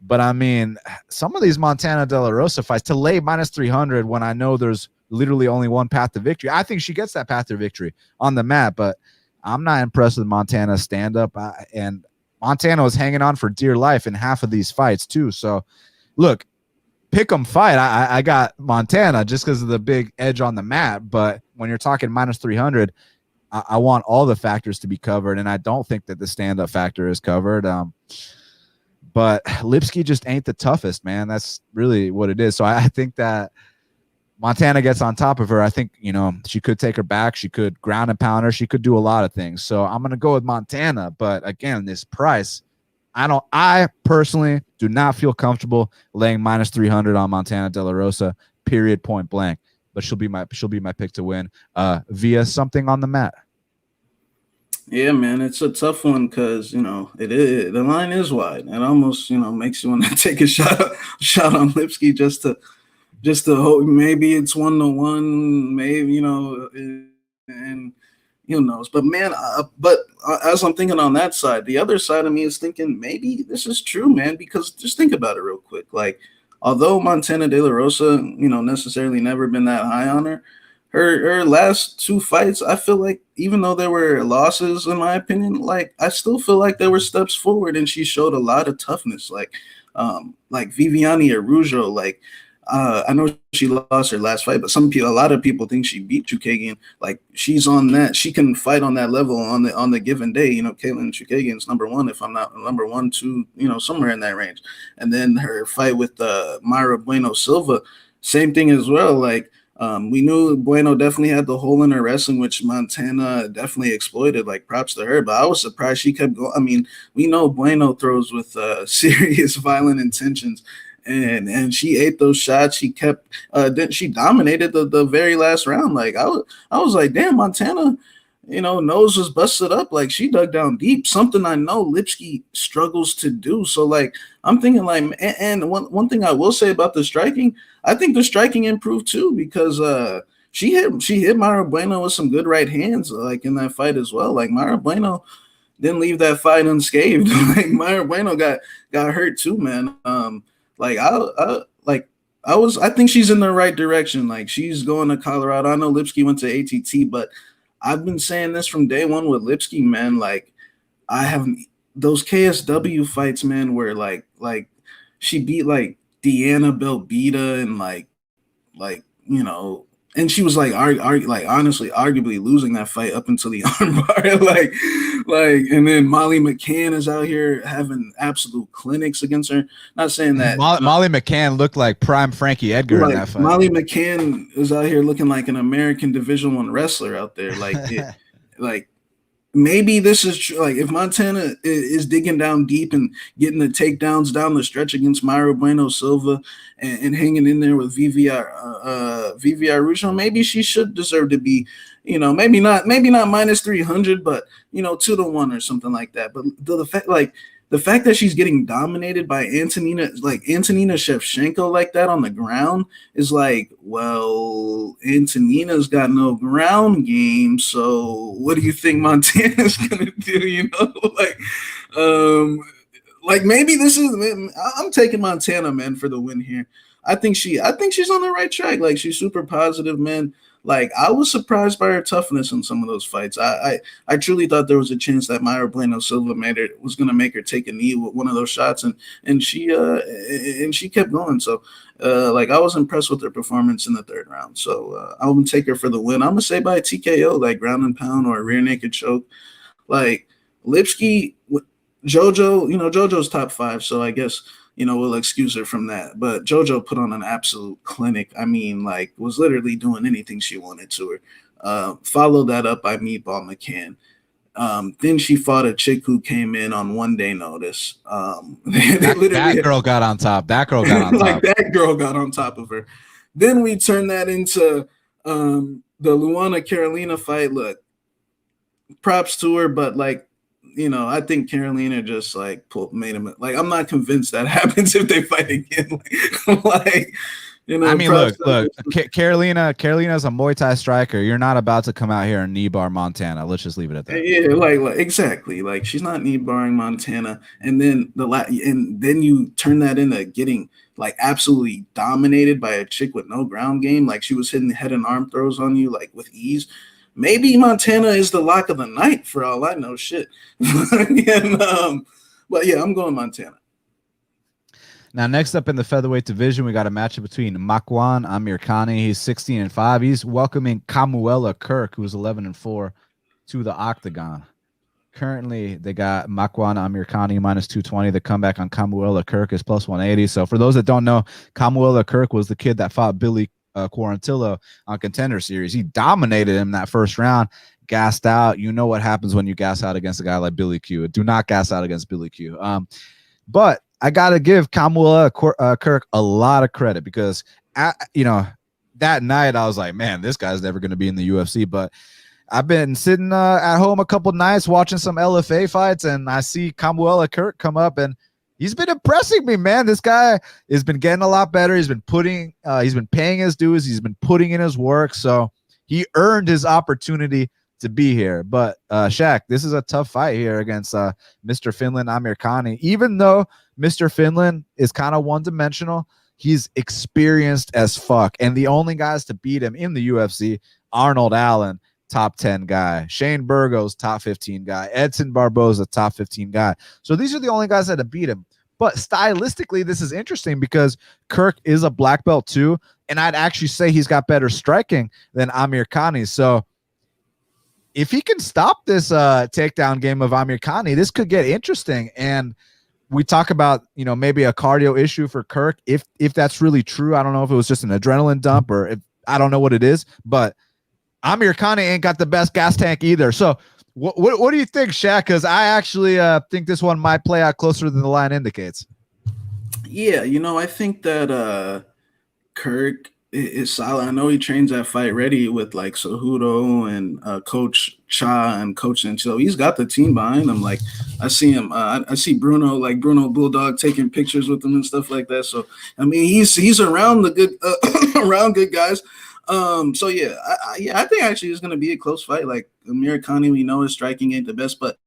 But, I mean, some of these Montana De La Rosa fights, to lay minus 300 when I know there's literally only one path to victory, I think she gets that path to victory on the mat, but I'm not impressed with Montana's stand-up, and Montana was hanging on for dear life in half of these fights, too. So, look, pick 'em fight. I got Montana just because of the big edge on the mat, but when you're talking minus 300, I want all the factors to be covered, and I don't think that the stand-up factor is covered. But Lipski just ain't the toughest, man. That's really what it is. So I think that Montana gets on top of her. I think, you know, she could take her back. She could ground and pound her. She could do a lot of things. So I'm going to go with Montana. But again, this price, I personally do not feel comfortable laying minus 300 on Montana De La Rosa, period, point blank. But she'll be my pick to win via something on the mat. Yeah, man, it's a tough one because, you know, the line is wide. It almost, you know, makes you want to take a shot on Lipski just to hope maybe it's 1-1, maybe, you know, and who knows. But man, as I'm thinking on that side, the other side of me is thinking maybe this is true, man, because just think about it real quick. Like, although Montana De La Rosa, you know, necessarily never been that high on her, her last two fights, I feel like even though there were losses, in my opinion, like I still feel like there were steps forward, and she showed a lot of toughness. Like Viviane Araujo, like I know she lost her last fight, but a lot of people think she beat Chookagian. Like she's on that, she can fight on that level on the given day. You know, Caitlin Chookagian's number one, if I'm not number 1, 2, you know, somewhere in that range. And then her fight with Mayra Bueno Silva, same thing as well. Like we knew Bueno definitely had the hole in her wrestling, which Montana definitely exploited. Like props to her, but I was surprised she kept going. I mean, we know Bueno throws with serious violent intentions. And she ate those shots. She kept she dominated the very last round. Like I was like, damn, Montana, you know, nose was busted up. Like she dug down deep. Something I know Lipski struggles to do. So like I'm thinking like, and one thing I will say about the striking, I think the striking improved too, because she hit Mayra Bueno with some good right hands like in that fight as well. Like Mayra Bueno didn't leave that fight unscathed. Like Mayra Bueno got hurt too, man. I think she's in the right direction. Like she's going to Colorado. I know Lipski went to ATT, but I've been saying this from day one with Lipski, man. Like I have those KSW fights, man, where like she beat like Deanna Belbita and like you know, and she was like honestly arguably losing that fight up until the armbar. like and then Molly McCann is out here having absolute clinics against her. Not saying that Molly McCann looked like prime Frankie Edgar in that fight. Molly McCann is out here looking like an American Division I wrestler out there. Like maybe this is true. Like if Montana is digging down deep and getting the takedowns down the stretch against Mayra Bueno Silva and hanging in there with Vivi Araujo, maybe she should deserve to be, you know, maybe not minus 300, but you know, 2-1 or something like that. But the fact that she's getting dominated by Antonina Shevchenko like that on the ground is like, well, Antonina's got no ground game, so what do you think Montana's gonna do? You know, like maybe this is. I'm taking Montana, man, for the win here. I think she's on the right track. Like she's super positive, man. Like I was surprised by her toughness in some of those fights. I truly thought there was a chance that Mayra Bueno Silva was going to make her take a knee with one of those shots, and she kept going. So like I was impressed with her performance in the third round. So I would take her for the win. I'm gonna say by TKO, like ground and pound or a rear naked choke. Like Lipski, JoJo, you know, JoJo's top 5, so I guess, you know, we'll excuse her from that. But JoJo put on an absolute clinic. I mean, like, was literally doing anything she wanted to her. Followed that up by Meatball McCann. Then she fought a chick who came in on 1 day notice. That girl got on top. That girl got on top. Like, that girl got on top of her. Then we turned that into The Luana Carolina fight, look, props to her, but like, I think Carolina just like made him like. I'm not convinced that happens if they fight again. Like, I mean, props look, Carolina's a Muay Thai striker. You're not about to come out here and knee bar Montana. Let's just leave it at that. Yeah, like exactly. Like she's not knee barring Montana, and then and then you turn that into getting like absolutely dominated by a chick with no ground game. Like she was hitting head and arm throws on you like with ease. Maybe Montana is the lock of the night for all I know. Shit. And, but yeah, I'm going Montana. Now, next up in the featherweight division, we got a matchup between Makwan Amirkhani. He's 16-5. He's welcoming Kamuela Kirk, who's 11-4, to the octagon. Currently, they got Makwan Amirkhani minus 220. The comeback on Kamuela Kirk is plus 180. So for those that don't know, Kamuela Kirk was the kid that fought Billy Quarantillo on Contender Series. He dominated him that first round, gassed out. You know what happens when you gas out against a guy like Billy Q. Do not gas out against Billy Q. But I got to give Kamuela Kirk a lot of credit because, that night I was like, man, this guy's never going to be in the UFC. But I've been sitting at home a couple nights watching some LFA fights, and I see Kamuela Kirk come up, and he's been impressing me, man. This guy has been getting a lot better. He's been paying his dues. He's been putting in his work. So he earned his opportunity to be here. But Shaq, this is a tough fight here against Mr. Finland Amirkhani. Even though Mr. Finland is kind of one-dimensional, he's experienced as fuck. And the only guys to beat him in the UFC, Arnold Allen, top 10 guy, Shane Burgos, top 15 guy, Edson Barboza, top 15 guy. So these are the only guys that have beat him. But stylistically, this is interesting because Kirk is a black belt too, and I'd actually say he's got better striking than Amirkhani. So if he can stop this takedown game of Amirkhani, this could get interesting. And we talk about, maybe a cardio issue for Kirk. If that's really true, I don't know if it was just an adrenaline dump or if I don't know what it is, but Amirkhani ain't got the best gas tank either. So what do you think, Shaq? Because I actually think this one might play out closer than the line indicates. Yeah, I think that Kirk is solid. I know he trains at Fight Ready with like Cejudo and Coach Cha and Coach, and so he's got the team behind him. Like I see him, I see Bruno Bulldog taking pictures with him and stuff like that. So I mean, he's around the good around good guys. So yeah, I think actually it's gonna be a close fight. Like Amirkhani, we know his striking ain't the best, but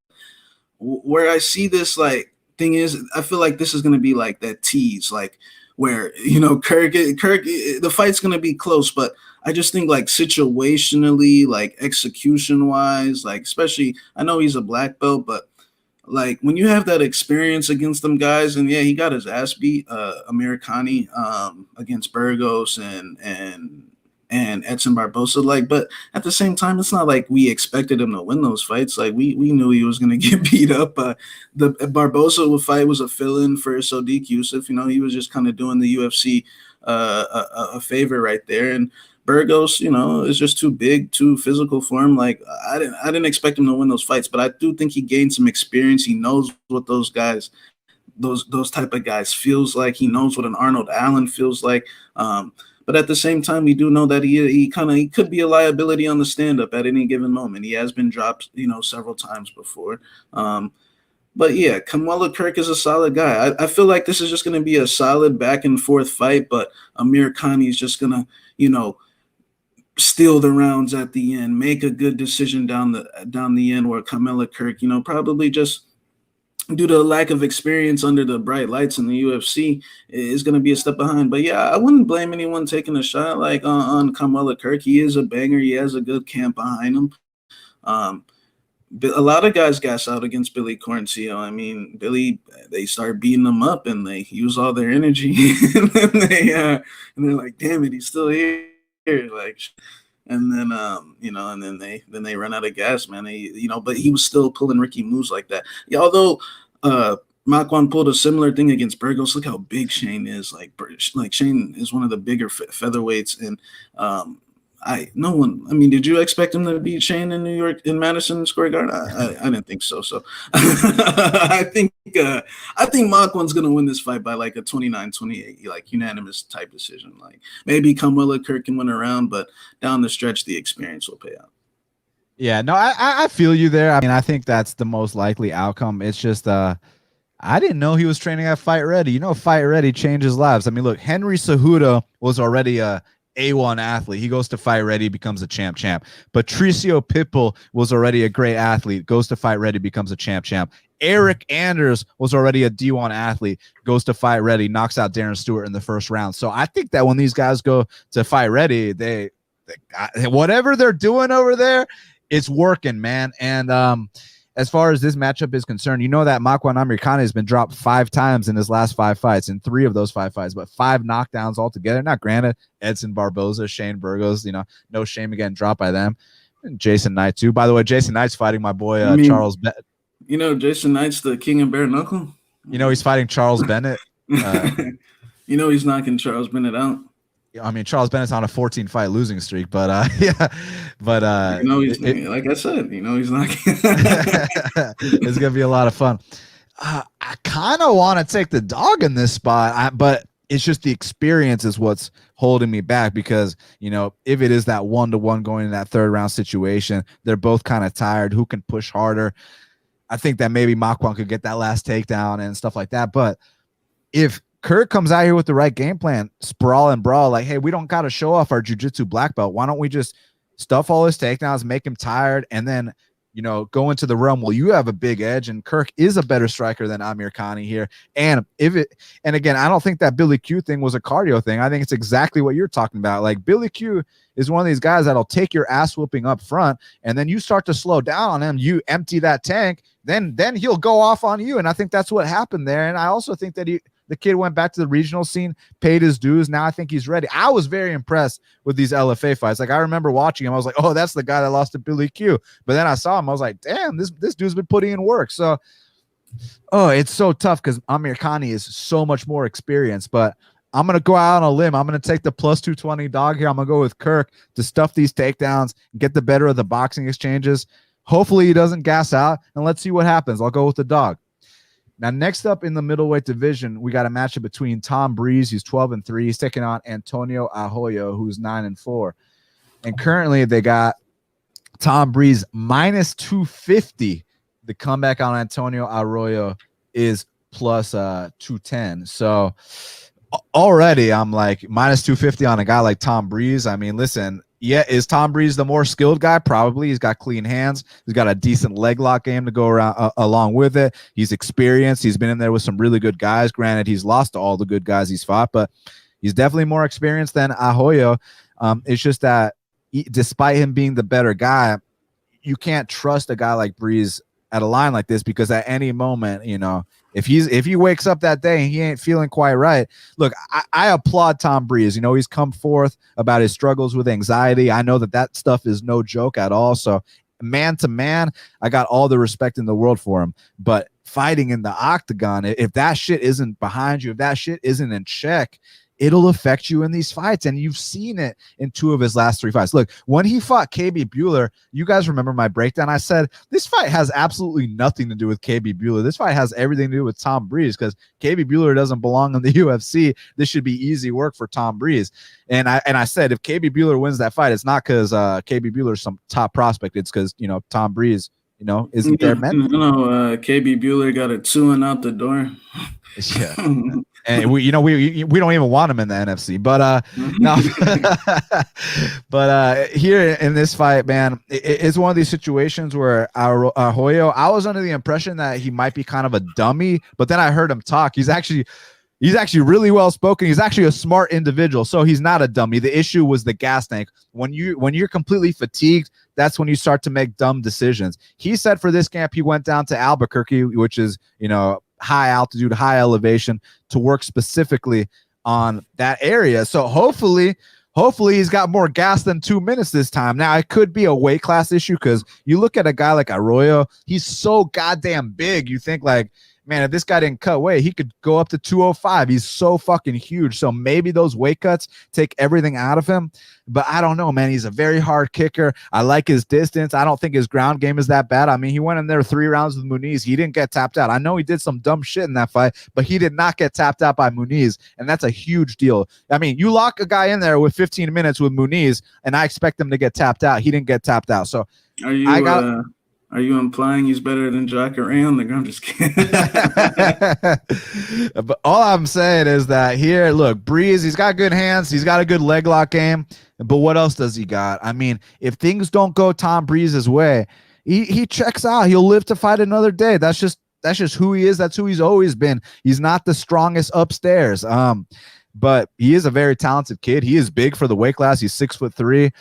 where I see this like thing is, I feel like this is gonna be like that tease, like where Kirk, the fight's gonna be close, but I just think like situationally, like execution wise, like especially I know he's a black belt, but like when you have that experience against them guys, and yeah, he got his ass beat, Amirkhani, against Burgos and Edson Barboza, like, but at the same time, it's not like we expected him to win those fights. Like we knew he was going to get beat up. The Barboza fight was a fill-in for Sodiq Yussef. He was just kind of doing the UFC a favor right there. And Burgos, is just too big, too physical for him. Like I didn't expect him to win those fights, but I do think he gained some experience. He knows what those guys, those type of guys feels like. He knows what an Arnold Allen feels like. But at the same time, we do know that he could be a liability on the stand-up at any given moment. He has been dropped, several times before. But yeah, Kamuela Kirk is a solid guy. I feel like this is just going to be a solid back and forth fight, but Amirkhani is just going to, steal the rounds at the end, make a good decision down the end, where Kamuela Kirk, probably just due to a lack of experience under the bright lights in the UFC, is going to be a step behind. But yeah, I wouldn't blame anyone taking a shot like on Kamuela Kirk. He is a banger. He has a good camp behind him. But a lot of guys gas out against Billy Quarantillo. I mean, Billy, they start beating him up and they use all their energy, and then they're like, "Damn it, he's still here!" Like, and then and then they run out of gas, man. But he was still pulling Ricky moves like that. Yeah, although Makwan pulled a similar thing against Burgos. Look how big Shane is. Like Shane is one of the bigger featherweights, and no one. I mean, did you expect him to beat Shane in New York in Madison Square Garden? I didn't think so. So I think Makwan's gonna win this fight by like a 29-28, like unanimous type decision. Like maybe Kamuela Kirk can win a round, but down the stretch, the experience will pay out. Yeah, no, I feel you there. I mean, I think that's the most likely outcome. It's just I didn't know he was training at Fight Ready. You know, Fight Ready changes lives. I mean, look, Henry Cejudo was already a A1 athlete. He goes to Fight Ready, becomes a champ. Patricio Pitbull was already a great athlete, goes to Fight Ready, becomes a champ. Eric Anders was already a D1 athlete, goes to Fight Ready, knocks out Darren Stewart in the first round. So I think that when these guys go to Fight Ready, they whatever they're doing over there, it's working, man. And as far as this matchup is concerned, you know that Makwan Amirkhani has been dropped 5 times in his last 5 fights, in 3 of those 5 fights, but 5 knockdowns altogether. Not granted, Edson Barboza, Shane Burgos, you know, no shame again, dropped by them. And Jason Knight, too. By the way, Jason Knight's fighting my boy Charles Bennett. You know, Jason Knight's the king of bare knuckle. You know, he's fighting Charles Bennett. You know, he's knocking Charles Bennett out. I mean, Charles Bennett's on a 14-fight losing streak, but yeah, but you know, like I said, you know, he's not. It's gonna be a lot of fun. I kind of want to take the dog in this spot, but it's just the experience is what's holding me back, because you know, if it is that 1-to-1 going in that 3rd round situation, they're both kind of tired. Who can push harder? I think that maybe Makwan could get that last takedown and stuff like that, but if Kirk comes out here with the right game plan, sprawl and brawl, like, hey, we don't got to show off our jiu-jitsu black belt. Why don't we just stuff all his takedowns, make him tired, and then, you know, go into the realm. Well, you have a big edge, and Kirk is a better striker than Amirkhani here. And again, I don't think that Billy Q thing was a cardio thing. I think it's exactly what you're talking about. Like, Billy Q is one of these guys that'll take your ass whooping up front, and then you start to slow down on him. You empty that tank, then he'll go off on you. And I think that's what happened there. And I also think that the kid went back to the regional scene, paid his dues. Now I think he's ready. I was very impressed with these LFA fights. Like, I remember watching him. I was like, oh, that's the guy that lost to Billy Q. But then I saw him. I was like, damn, this dude's been putting in work. So, it's so tough because Amirkhani is so much more experienced. But I'm going to go out on a limb. I'm going to take the plus 220 dog here. I'm going to go with Kirk to stuff these takedowns, get the better of the boxing exchanges. Hopefully he doesn't gas out, and let's see what happens. I'll go with the dog. Now, next up in the middleweight division, we got a matchup between Tom Breese, who's 12-3. He's taking on Antonio Arroyo, who's 9-4. And currently, they got Tom Breese minus 250. The comeback on Antonio Arroyo is plus 210. So already, I'm like minus 250 on a guy like Tom Breese. I mean, listen. Yeah, is Tom Breese the more skilled guy? Probably. He's got clean hands. He's got a decent leg lock game to go around along with it. He's experienced. He's been in there with some really good guys. Granted, he's lost to all the good guys he's fought, but he's definitely more experienced than Arroyo. It's just that despite him being the better guy, you can't trust a guy like Breese at a line like this, because at any moment, you know, if he wakes up that day and he ain't feeling quite right, look, I applaud Tom Breese. You know, he's come forth about his struggles with anxiety. I know that stuff is no joke at all. So man to man, I got all the respect in the world for him. But fighting in the octagon, if that shit isn't behind you, if that shit isn't in check, it'll affect you in these fights. And you've seen it in 2 of his last 3 fights. Look, when he fought KB Bueller, you guys remember my breakdown. I said, this fight has absolutely nothing to do with KB Bueller. This fight has everything to do with Tom Breese, because KB Bueller doesn't belong in the UFC. This should be easy work for Tom Breese. And I said, if KB Bueller wins that fight, it's not because KB Bueller's some top prospect. It's because, you know, Tom Breese, you know, isn't there meant. You know, KB Bueller got a 2 and out the door. Yeah. And we don't even want him in the NFC, but no. But here in this fight, man, it's one of these situations where Arroyo, I was under the impression that he might be kind of a dummy, but then I heard him talk. He's actually really well spoken. He's actually a smart individual, so he's not a dummy. The issue was the gas tank. When you're completely fatigued, that's when you start to make dumb decisions. He said for this camp, he went down to Albuquerque, which is, you know, high altitude, high elevation, to work specifically on that area. So hopefully he's got more gas than 2 minutes this time. Now, it could be a weight class issue, because you look at a guy like Arroyo, he's so goddamn big. You think like, man, if this guy didn't cut weight, he could go up to 205. He's so fucking huge. So maybe those weight cuts take everything out of him. But I don't know, man. He's a very hard kicker. I like his distance. I don't think his ground game is that bad. I mean, he went in there 3 rounds with Muniz. He didn't get tapped out. I know he did some dumb shit in that fight, but he did not get tapped out by Muniz. And that's a huge deal. I mean, you lock a guy in there with 15 minutes with Muniz, and I expect him to get tapped out. He didn't get tapped out. So are you implying he's better than Jacare on the ground? I'm just kidding. But all I'm saying is that here, look, Breese, he's got good hands. He's got a good leg lock game. But what else does he got? I mean, if things don't go Tom Breeze's way, he checks out. He'll live to fight another day. That's just who he is. That's who he's always been. He's not the strongest upstairs. But he is a very talented kid. He is big for the weight class. He's 6'3".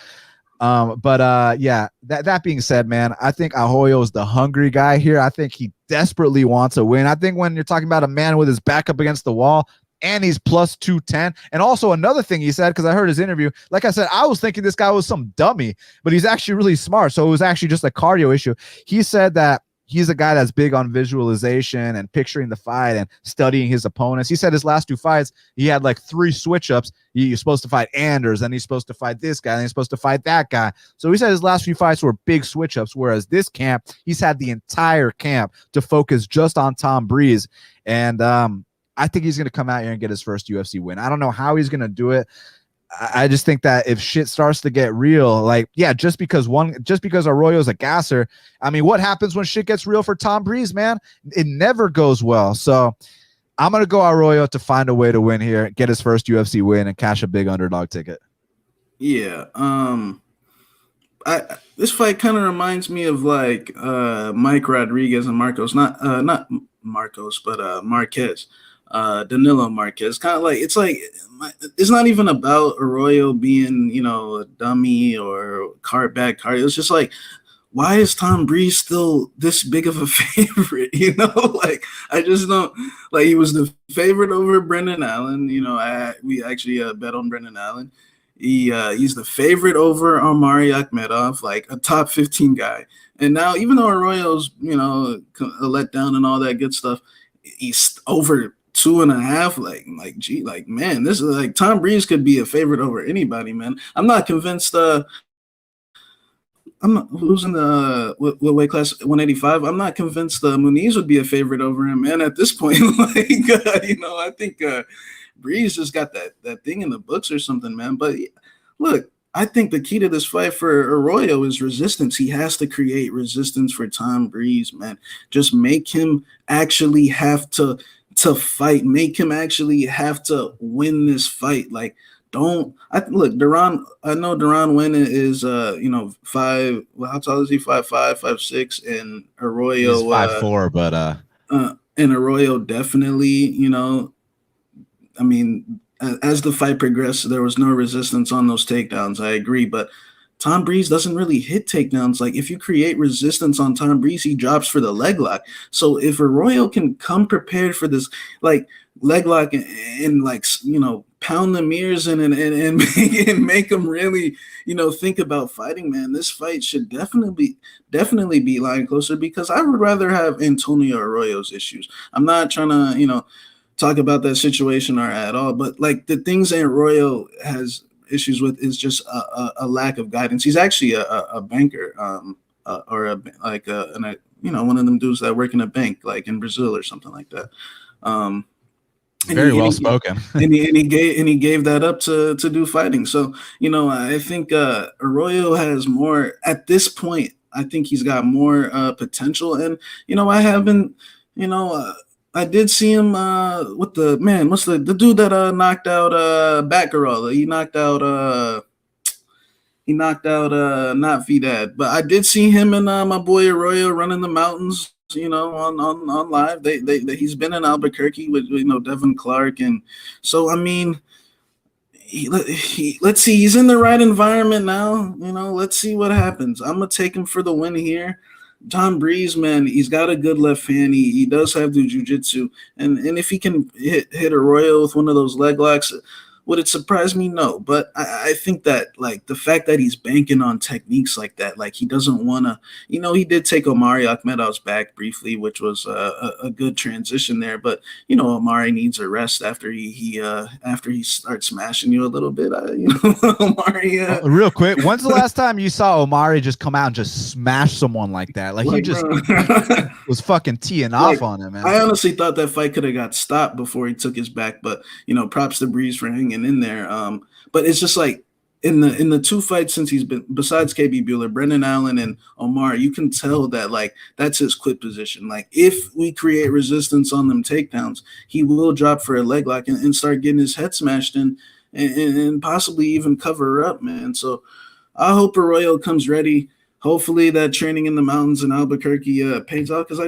Yeah, that being said, man, I think Arroyo is the hungry guy here. I think he desperately wants a win. I think when you're talking about a man with his back up against the wall and he's plus 210, and also another thing he said, because I heard his interview, like I said, I was thinking this guy was some dummy, but he's actually really smart. So it was actually just a cardio issue. He said that he's a guy that's big on visualization and picturing the fight and studying his opponents. He said his last 2 fights, he had like 3 switch-ups. He's supposed to fight Anders, and he's supposed to fight this guy, and he's supposed to fight that guy. So he said his last few fights were big switch-ups, whereas this camp, he's had the entire camp to focus just on Tom Breese. And I think he's going to come out here and get his first UFC win. I don't know how he's going to do it. I just think that if shit starts to get real, like, yeah, just because Arroyo's a gasser, I mean, what happens when shit gets real for Tom Breese, man? It never goes well. So I'm going to go Arroyo to find a way to win here, get his first UFC win, and cash a big underdog ticket. Yeah. This fight kind of reminds me of like Mike Rodriguez and Marcos, not Marcos, but Marquez. Danilo Marquez, kind of like it's not even about Arroyo being, a dummy or bad cardio. It's just like, why is Tom Breese still this big of a favorite? Like, I just don't, like, he was the favorite over Brendan Allen. We actually bet on Brendan Allen. He's the favorite over Omari Akhmedov, like a top 15 guy. And now, even though Arroyo's, a letdown and all that good stuff, he's over 2.5, like man, this is like Tom Breese could be a favorite over anybody, man. I'm not convinced. Who's in the what weight class 185? I'm not convinced Muniz would be a favorite over him, man. At this point, I think Breese just got that thing in the books or something, man. But look, I think the key to this fight for Arroyo is resistance. He has to create resistance for Tom Breese, man. Just make him actually have to fight, make him actually have to win this fight. Like, Duran, I know Duran Wynn is 5, well, how tall is he? 5'5", 5'6", and Arroyo is 5'4", but and Arroyo definitely, I mean, as the fight progressed, there was no resistance on those takedowns. I agree, but Tom Breese doesn't really hit takedowns. Like, if you create resistance on Tom Breese, he drops for the leg lock. So if Arroyo can come prepared for this, like, leg lock and like, pound the mirrors and make him really, think about fighting, man, this fight should definitely be lying closer, because I would rather have Antonio Arroyo's issues. I'm not trying to, talk about that situation or at all, but like the things that Arroyo has issues with is just a lack of guidance. He's actually a banker, or one of them dudes that work in a bank, like in Brazil or something like that. Very well spoken. and he gave that up to do fighting. So I think Arroyo has more at this point. I think he's got more potential, and I haven't I did see him with what's the dude that knocked out Batgirl. He knocked out not Vidad, but I did see him and my boy Arroyo running the mountains, on live. They he's been in Albuquerque with Devin Clark, and so I mean, let's see, he's in the right environment now. Let's see what happens. I'm gonna take him for the win here. Tom Breese, man, he's got a good left hand. He does have the jiu-jitsu, and if he can hit Arroyo with one of those leg locks, Would it surprise me? No, but I think that like the fact that he's banking on techniques like that, like he doesn't want to, he did take Omari Akhmedov's back briefly, which was a good transition there. But Omari needs a rest after he starts smashing you a little bit. Omari. Real quick, when's the last time you saw Omari just come out and just smash someone like that? Like he just was fucking teeing off on him, man. I honestly thought that fight could have got stopped before he took his back, but props to Breese for hanging in there. But it's just like in the two fights since he's been, besides KB Bueller, Brendan Allen and Omar, you can tell that like that's his quit position. Like if we create resistance on them takedowns, he will drop for a leg lock and start getting his head smashed in and possibly even cover up, man. So I hope Arroyo comes ready. Hopefully that training in the mountains in Albuquerque pays off, because I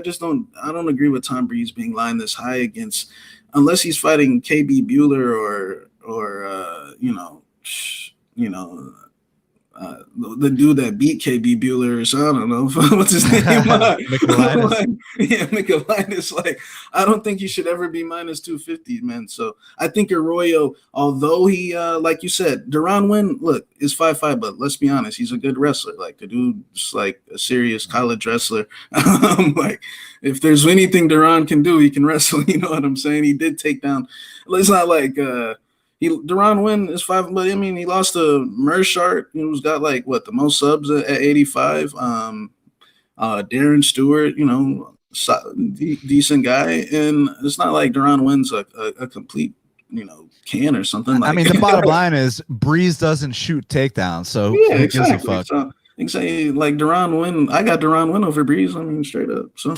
don't agree with Tom Breese being lined this high against, unless he's fighting KB Bueller or the dude that beat KB Bueller, so I don't know what's his name. Michaelitis. Like I don't think he should ever be minus 250, man. So I think Arroyo, although he like you said, Duran Wynn, look, is 5'5", but let's be honest, he's a good wrestler. Like the dude's like a serious college wrestler. Like if there's anything Duran can do, he can wrestle. You know what I'm saying? He did take down. It's not like Duran Wynn is 5, but I mean he lost to Mershart, who's got like the most subs at 85. Darren Stewart, decent guy, and it's not like Duran Wynn's a complete can or something. Like, I mean, the bottom line is Breeze doesn't shoot takedowns, so yeah, exactly. So, exactly, like Duran Wynn, I got Duran Wynn over Breeze. I mean, straight up. So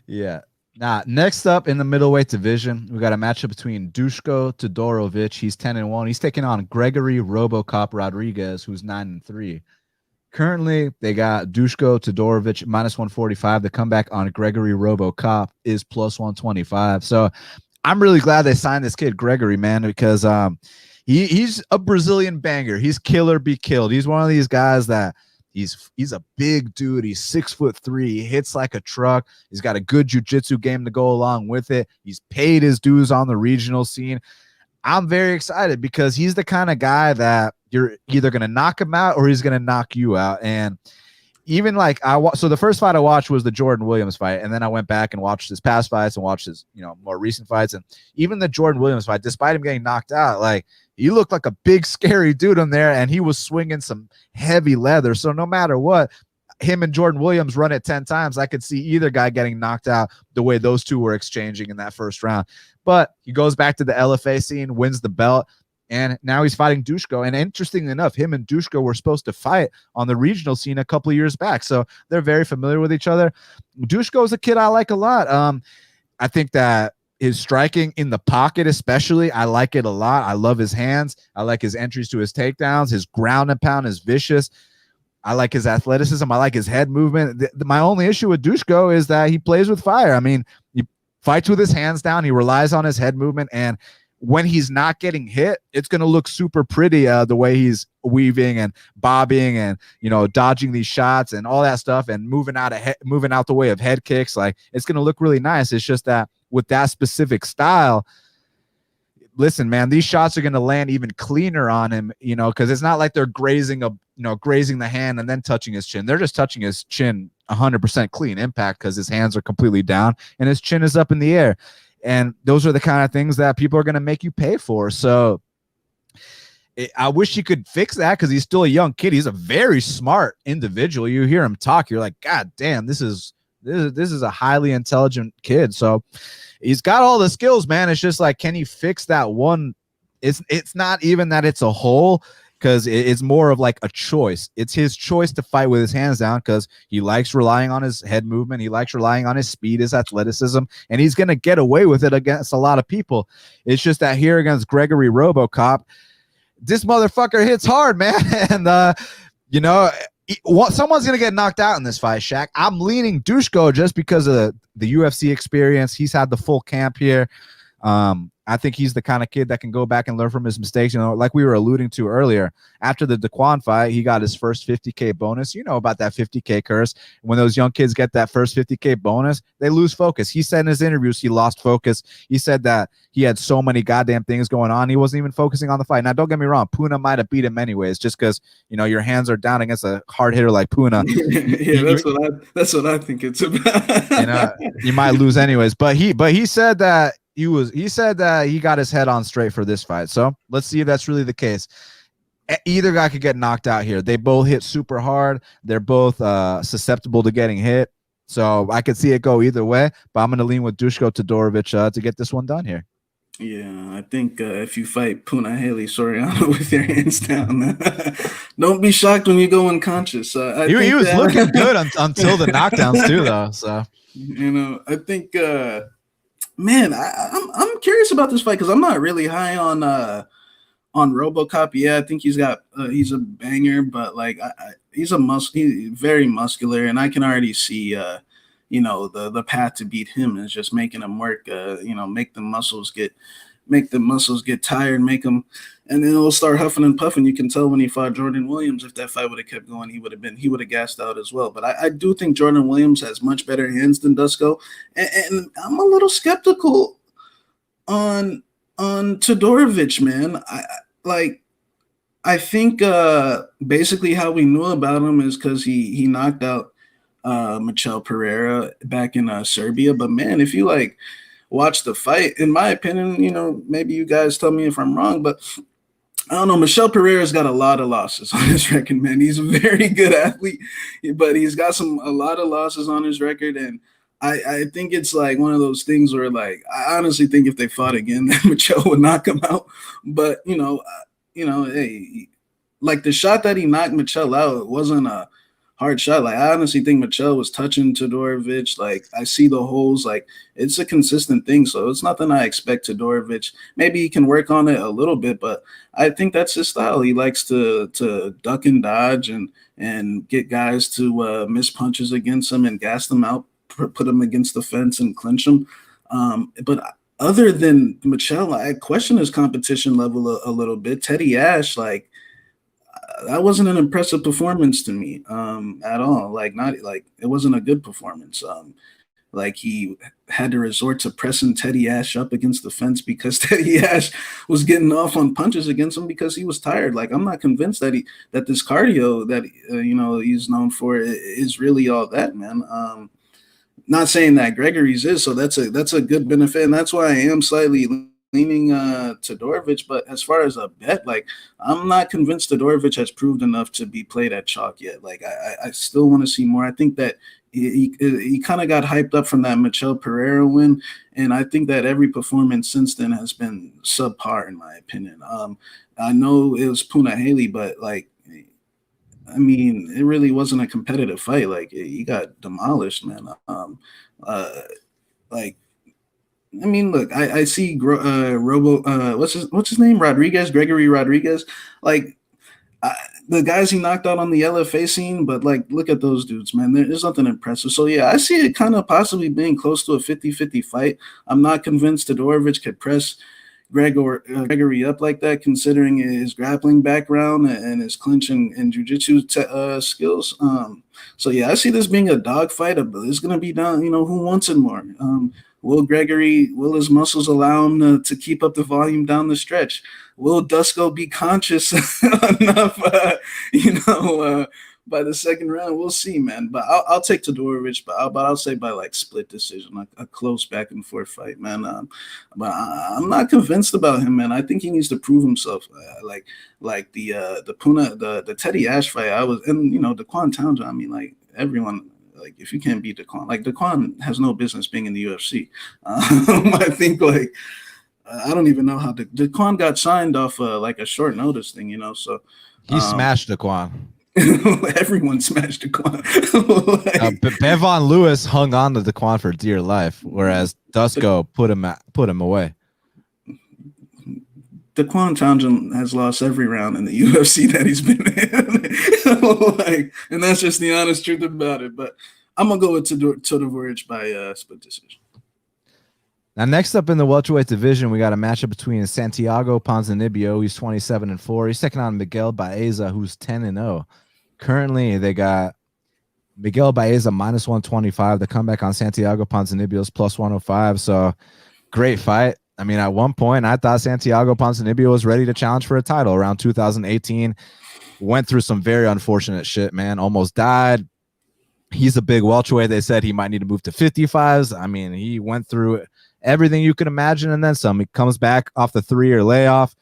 yeah. Now, next up in the middleweight division, we got a matchup between Dusko Todorovic. He's 10-1. He's taking on Gregory RoboCop Rodrigues, who's 9-3. Currently, they got Dusko Todorovic minus 145. The comeback on Gregory RoboCop is plus 125. So I'm really glad they signed this kid, Gregory, man, because he's a Brazilian banger. He's killer be killed. He's one of these guys that he's a big dude. He's 6'3". He hits like a truck. He's got a good jiu-jitsu game to go along with it. He's paid his dues on the regional scene. I'm very excited because he's the kind of guy that you're either going to knock him out or he's going to knock you out. And even like so the first fight I watched was the Jordan Williams fight, and then I went back and watched his past fights and watched his more recent fights. And even the Jordan Williams fight, despite him getting knocked out, like he looked like a big scary dude on there, and he was swinging some heavy leather. So no matter what, him and Jordan Williams run it 10 times, I could see either guy getting knocked out the way those two were exchanging in that first round. But he goes back to the LFA scene, wins the belt, and now he's fighting Dusko. And interestingly enough, him and Dusko were supposed to fight on the regional scene a couple of years back. So they're very familiar with each other. Dusko is a kid I like a lot. I think that his striking in the pocket especially, I like it a lot. I love his hands. I like his entries to his takedowns. His ground and pound is vicious. I like his athleticism. I like his head movement. My only issue with Dusko is that he plays with fire. I mean, he fights with his hands down. He relies on his head movement, and when he's not getting hit, it's going to look super pretty the way he's weaving and bobbing and dodging these shots and all that stuff and moving out the way of head kicks. Like it's going to look really nice. It's just that with that specific style, listen, man, these shots are going to land even cleaner on him, because it's not like they're grazing the hand and then touching his chin. They're just touching his chin 100% clean impact because his hands are completely down and his chin is up in the air. And those are the kind of things that people are going to make you pay for. So I wish he could fix that because he's still a young kid. He's a very smart individual. You hear him talk, you're like, God damn, this is a highly intelligent kid. So he's got all the skills, man. It's just like, can he fix that one? It's not even that it's a hole, because it's more of like a choice. It's his choice to fight with his hands down because he likes relying on his head movement. He likes relying on his speed, his athleticism, and he's going to get away with it against a lot of people. It's just that here against Gregory RoboCop, this motherfucker hits hard, man. And, someone's going to get knocked out in this fight, Shaq. I'm leaning Dusko just because of the UFC experience. He's had the full camp here. I think he's the kind of kid that can go back and learn from his mistakes. You know, like we were alluding to earlier, after the Daquan fight, he got his first 50K bonus. You know about that 50K curse. When those young kids get that first 50K bonus, they lose focus. He said in his interviews he lost focus. He said that he had so many goddamn things going on. He wasn't even focusing on the fight. Now, don't get me wrong. Puna might have beat him anyways, just because, you know, your hands are down against a hard hitter like Puna. Yeah, that's what I think it's about. You know, you might lose anyways. But he said that he said that he got his head on straight for this fight. So let's see if that's really the case. Either guy could get knocked out here. They both hit super hard. They're both susceptible to getting hit. So I could see it go either way. But I'm going to lean with Dusko Todorovic to get this one done here. Yeah, I think if you fight Puna Haley Soriano with your hands down, don't be shocked when you go unconscious. He was looking good until the knockdowns too, though. So you know, I think, man, I'm curious about this fight because I'm not really high on RoboCop. Yeah, I think he's a banger, but like he's very muscular, and I can already see you know, the path to beat him is just making him work, you know, make the muscles get tired, and then it'll start huffing and puffing. You can tell when he fought Jordan Williams, if that fight would have kept going, he would have gassed out as well. But I do think Jordan Williams has much better hands than Dusko, and I'm a little skeptical on Todorovic, man. I think basically how we knew about him is because he knocked out Michel Pereira back in Serbia. But man, if you like watch the fight, in my opinion, you know, maybe you guys tell me if I'm wrong, but I don't know, Michel Pereira's got a lot of losses on his record, man. He's a very good athlete, but he's got a lot of losses on his record, and I think it's like one of those things where, like, I honestly think if they fought again, that Michel would knock him out. But you know, hey, like the shot that he knocked Michel out, it wasn't a hard shot. Like, I honestly think Michel was touching Todorovic. Like, I see the holes. Like, it's a consistent thing. So it's nothing I expect Todorovic. Maybe he can work on it a little bit, but I think that's his style. He likes to duck and dodge and get guys to miss punches against him and gas them out, put them against the fence and clinch them. But other than Michel, I question his competition level a little bit. Teddy Ash, like, that wasn't an impressive performance to me at all. Like, not like it wasn't a good performance. Like, he had to resort to pressing Teddy Ash up against the fence because Teddy Ash was getting off on punches against him because he was tired. Like, I'm not convinced that this cardio that you know, he's known for is really all that, man. Not saying that Gregory's is, so that's a good benefit, and that's why I am slightly leaning Todorovic. But as far as a bet, like, I'm not convinced Todorovic has proved enough to be played at chalk yet. Like, I still want to see more. I think that he kind of got hyped up from that Michel Pereira win, and I think that every performance since then has been subpar, in my opinion. I know it was Puna Haley, but like, I mean, it really wasn't a competitive fight. Like, he got demolished, man. Like, I mean, look, I see what's his name? Gregory Rodrigues. Like, the guys he knocked out on the LFA scene, but like, look at those dudes, man. There's nothing impressive. So yeah, I see it kind of possibly being close to a 50-50 fight. I'm not convinced Todorovic could press Gregory up like that, considering his grappling background and his clinch and jiu-jitsu skills. So yeah, I see this being a dogfight, but it's going to be down, you know, who wants it more. Will his muscles allow him to keep up the volume down the stretch? Will Dusko be conscious enough, by the second round? We'll see, man. But I'll take Todorovic, but I'll say by like split decision, like a close back and forth fight, man. But I'm not convinced about him, man. I think he needs to prove himself. Like the Puna, the Teddy Ash fight, and you know, Daquan Townsend. I mean, like, everyone. Like, if you can't beat Daquan, like, Daquan has no business being in the UFC. I think, like, I don't even know how Daquan got signed off like a short notice thing, you know. So he smashed Daquan. Everyone smashed Daquan. Like, Bevon Lewis hung on to Daquan for dear life, whereas Dusko put him away. Daquan Townsend has lost every round in the UFC that he's been in. Like, and that's just the honest truth about it. But I'm gonna go with Todorovic by split decision. Now, next up in the welterweight division, we got a matchup between Santiago Ponzinibbio, who's 27-4. He's taking on Miguel Baeza, who's 10-0. Currently, they got Miguel Baeza minus 125. The comeback on Santiago Ponzinibbio's plus 105. So great fight. I mean, at one point, I thought Santiago Ponzinibbio was ready to challenge for a title around 2018. Went through some very unfortunate shit, man. Almost died. He's a big welterweight. They said he might need to move to 55s. I mean, he went through everything you could imagine and then some. He comes back off the 3-year layoff,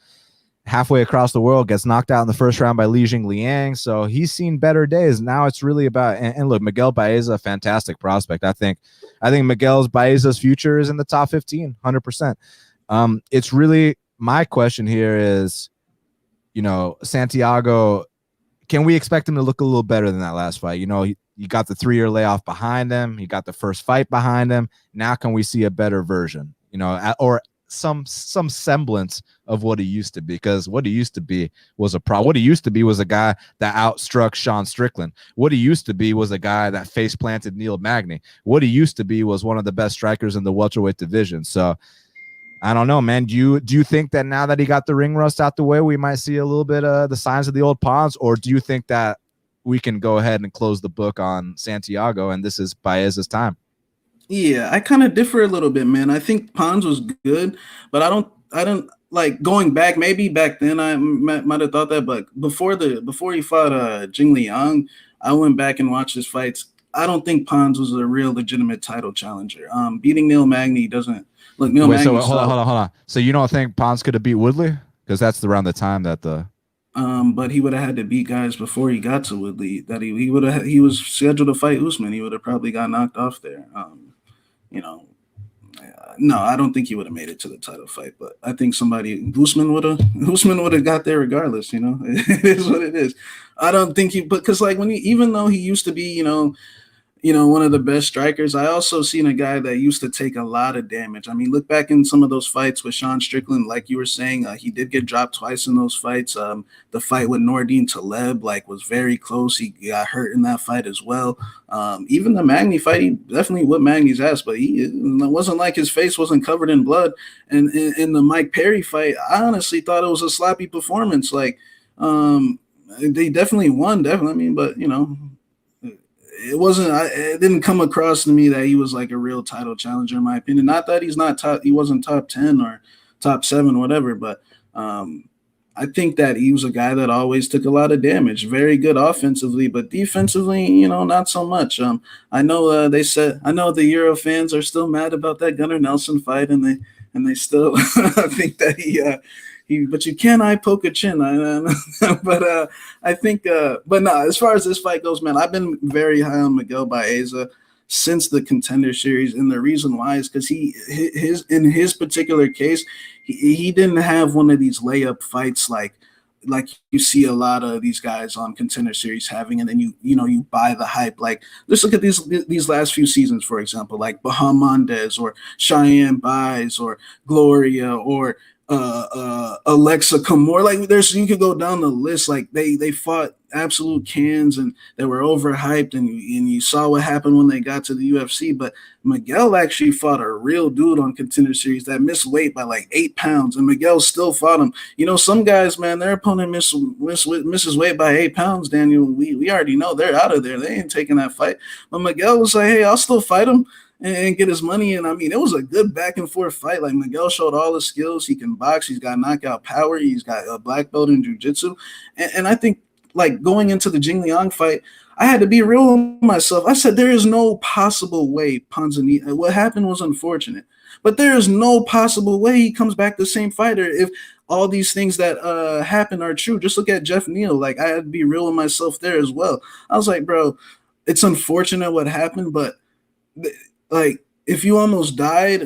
halfway across the world, gets knocked out in the first round by Li Jingliang. So he's seen better days. Now it's really about, and look, Miguel Baeza, a fantastic prospect. I think Miguel Baeza's future is in the top 15, 100%. It's really, my question here is, Santiago, can we expect him to look a little better than that last fight? You got the 3-year layoff behind him. You got the first fight behind him. Now can we see a better version, or some semblance of what he used to be? Because what he used to be was a problem. What he used to be was a guy that outstruck Sean Strickland. What he used to be was a guy that face planted Neil Magny. What he used to be was one of the best strikers in the welterweight division. So I don't know, man. Do you think that now that he got the ring rust out the way, we might see a little bit of the signs of the old Pons, or do you think that we can go ahead and close the book on Santiago and this is Baez's time? Yeah, I kind of differ a little bit, man. I think Pons was good, but I don't like going back. Maybe back then I might have thought that, but before he fought Jing Liang, I went back and watched his fights. I don't think Pons was a real legitimate title challenger. Beating Neil Magny doesn't look. Neil Magny. So hold on. So you don't think Pons could have beat Woodley? Because that's around the time that the. But he would have had to beat guys before he got to Woodley. That he was scheduled to fight Usman. He would have probably got knocked off there. No, I don't think he would have made it to the title fight. But I think Usman would have got there regardless. It is what it is. I don't think because even though he used to be, one of the best strikers, I also seen a guy that used to take a lot of damage. I mean, look back in some of those fights with Sean Strickland, like you were saying, he did get dropped twice in those fights. The fight with Nordine Taleb, was very close. He got hurt in that fight as well. Even the Magny fight, he definitely whipped Magny's ass, but it wasn't like his face wasn't covered in blood. And in the Mike Perry fight, I honestly thought it was a sloppy performance. They definitely won, definitely. I mean, but it wasn't. It didn't come across to me that he was like a real title challenger, in my opinion. Not that he's not top. He wasn't top 10 or top 7, whatever. But I think that he was a guy that always took a lot of damage. Very good offensively, but defensively, not so much. I know I know the Euro fans are still mad about that Gunnar Nelson fight, and they still think that but you can't eye poke a chin. But I think, but no, as far as this fight goes, man, I've been very high on Miguel Baeza since the Contender Series, and the reason why is because in his particular case, he didn't have one of these layup fights like you see a lot of these guys on Contender Series having, and then you buy the hype. Like, let's look at these last few seasons, for example, like Baham Mendez or Cheyenne Baez or Gloria or Alexa Kamor. You could go down the list. Like they fought absolute cans and they were overhyped, and you saw what happened when they got to the UFC. But Miguel actually fought a real dude on Contender Series that missed weight by 8 pounds, and Miguel still fought him. Some guys, man, their opponent misses weight by 8 pounds, Daniel. We already know they're out of there. They ain't taking that fight. But Miguel was like, hey, I'll still fight him and get his money. And I mean, it was a good back and forth fight. Like, Miguel showed all his skills. He can box. He's got knockout power. He's got a black belt in jiu-jitsu. And I think, going into the Jing Liang fight, I had to be real with myself. I said, there is no possible way Ponzinibbio, what happened was unfortunate, but there is no possible way he comes back the same fighter if all these things that happen are true. Just look at Jeff Neal. I had to be real with myself there as well. I was like, bro, it's unfortunate what happened, but if you almost died,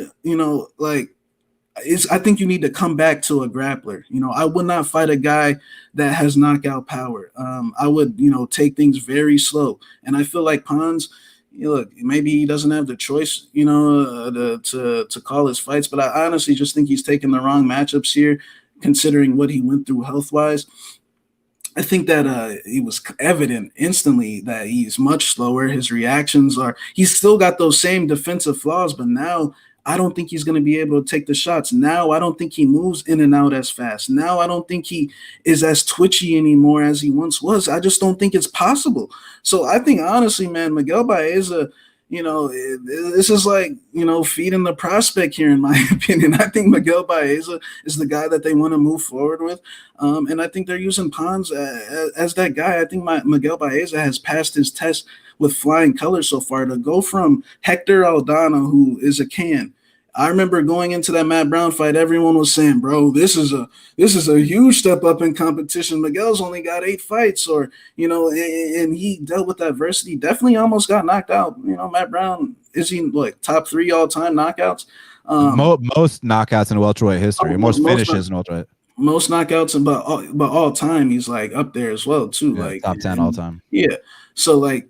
I think you need to come back to a grappler. I would not fight a guy that has knockout power. I would, take things very slow. And I feel like Pons, look, maybe he doesn't have the choice, to call his fights, but I honestly just think he's taking the wrong matchups here, considering what he went through health-wise. I think that it was evident instantly that he's much slower. His reactions he's still got those same defensive flaws, but now I don't think he's going to be able to take the shots. Now I don't think he moves in and out as fast. Now I don't think he is as twitchy anymore as he once was. I just don't think it's possible. So I think honestly, man, Miguel Baeza, this is like, feeding the prospect here, in my opinion. I think Miguel Baeza is the guy that they want to move forward with. And I think they're using Pons as that guy. I think Miguel Baeza has passed his test with flying colors so far. To go from Hector Aldana, who is a can. I remember going into that Matt Brown fight, everyone was saying, bro, this is a huge step up in competition. Miguel's only got 8 fights, and he dealt with adversity. Definitely almost got knocked out. Matt Brown, is he like top 3 all-time knockouts? Most knockouts in welterweight history, most finishes in welterweight. Most knockouts, but all time, he's like up there as well too. Yeah, like top 10 all time. Yeah. So like,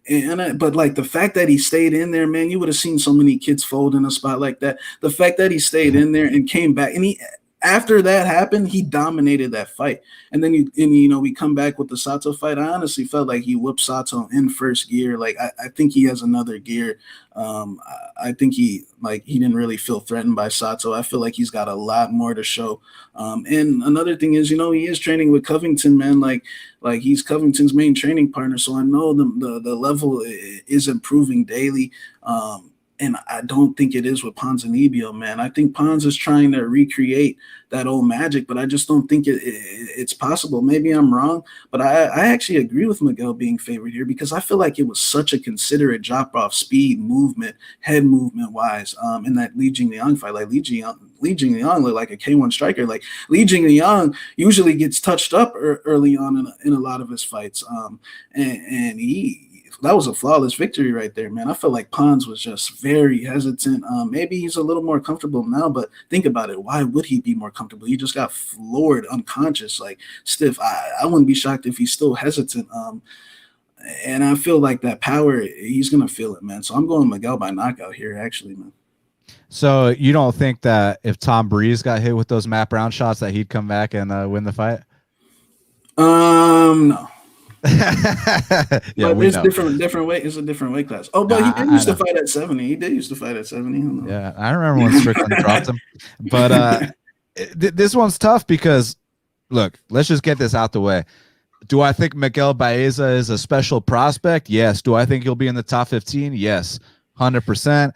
but like the fact that he stayed in there, man, you would have seen so many kids fold in a spot like that. The fact that he stayed in there and came back, and after that happened, he dominated that fight. And then we come back with the Sato fight. I honestly felt like he whooped Sato in first gear. Like I think he has another gear. I think he didn't really feel threatened by Sato. I feel like he's got a lot more to show. And another thing is, he is training with Covington, man. Like he's Covington's main training partner. So I know the level is improving daily. And I don't think it is with Ponzinibbio, man. I think Pons is trying to recreate that old magic, but I just don't think it's possible. Maybe I'm wrong, but I actually agree with Miguel being favored here because I feel like it was such a considerate drop-off speed, movement, head movement-wise in that Li Jingliang fight. Like Li Jingliang looked like a K1 striker. Like Li Jingliang usually gets touched up early on in a lot of his fights, and that was a flawless victory right there, man. I felt like Pons was just very hesitant. Maybe he's a little more comfortable now, but think about it. Why would he be more comfortable? He just got floored, unconscious, like stiff. I wouldn't be shocked if he's still hesitant. And I feel like that power, he's going to feel it, man. So I'm going Miguel by knockout here, actually, man. So you don't think that if Tom Breese got hit with those Matt Brown shots that he'd come back and win the fight? No. Yeah, but it's different weight. It's a different weight class. Oh, but he did used to fight at 70. He did used to fight at 70. Yeah, I remember when Strickland dropped him. But this one's tough because, look, let's just get this out the way. Do I think Miguel Baeza is a special prospect? Yes. Do I think he'll be in the top 15? Yes, 100%.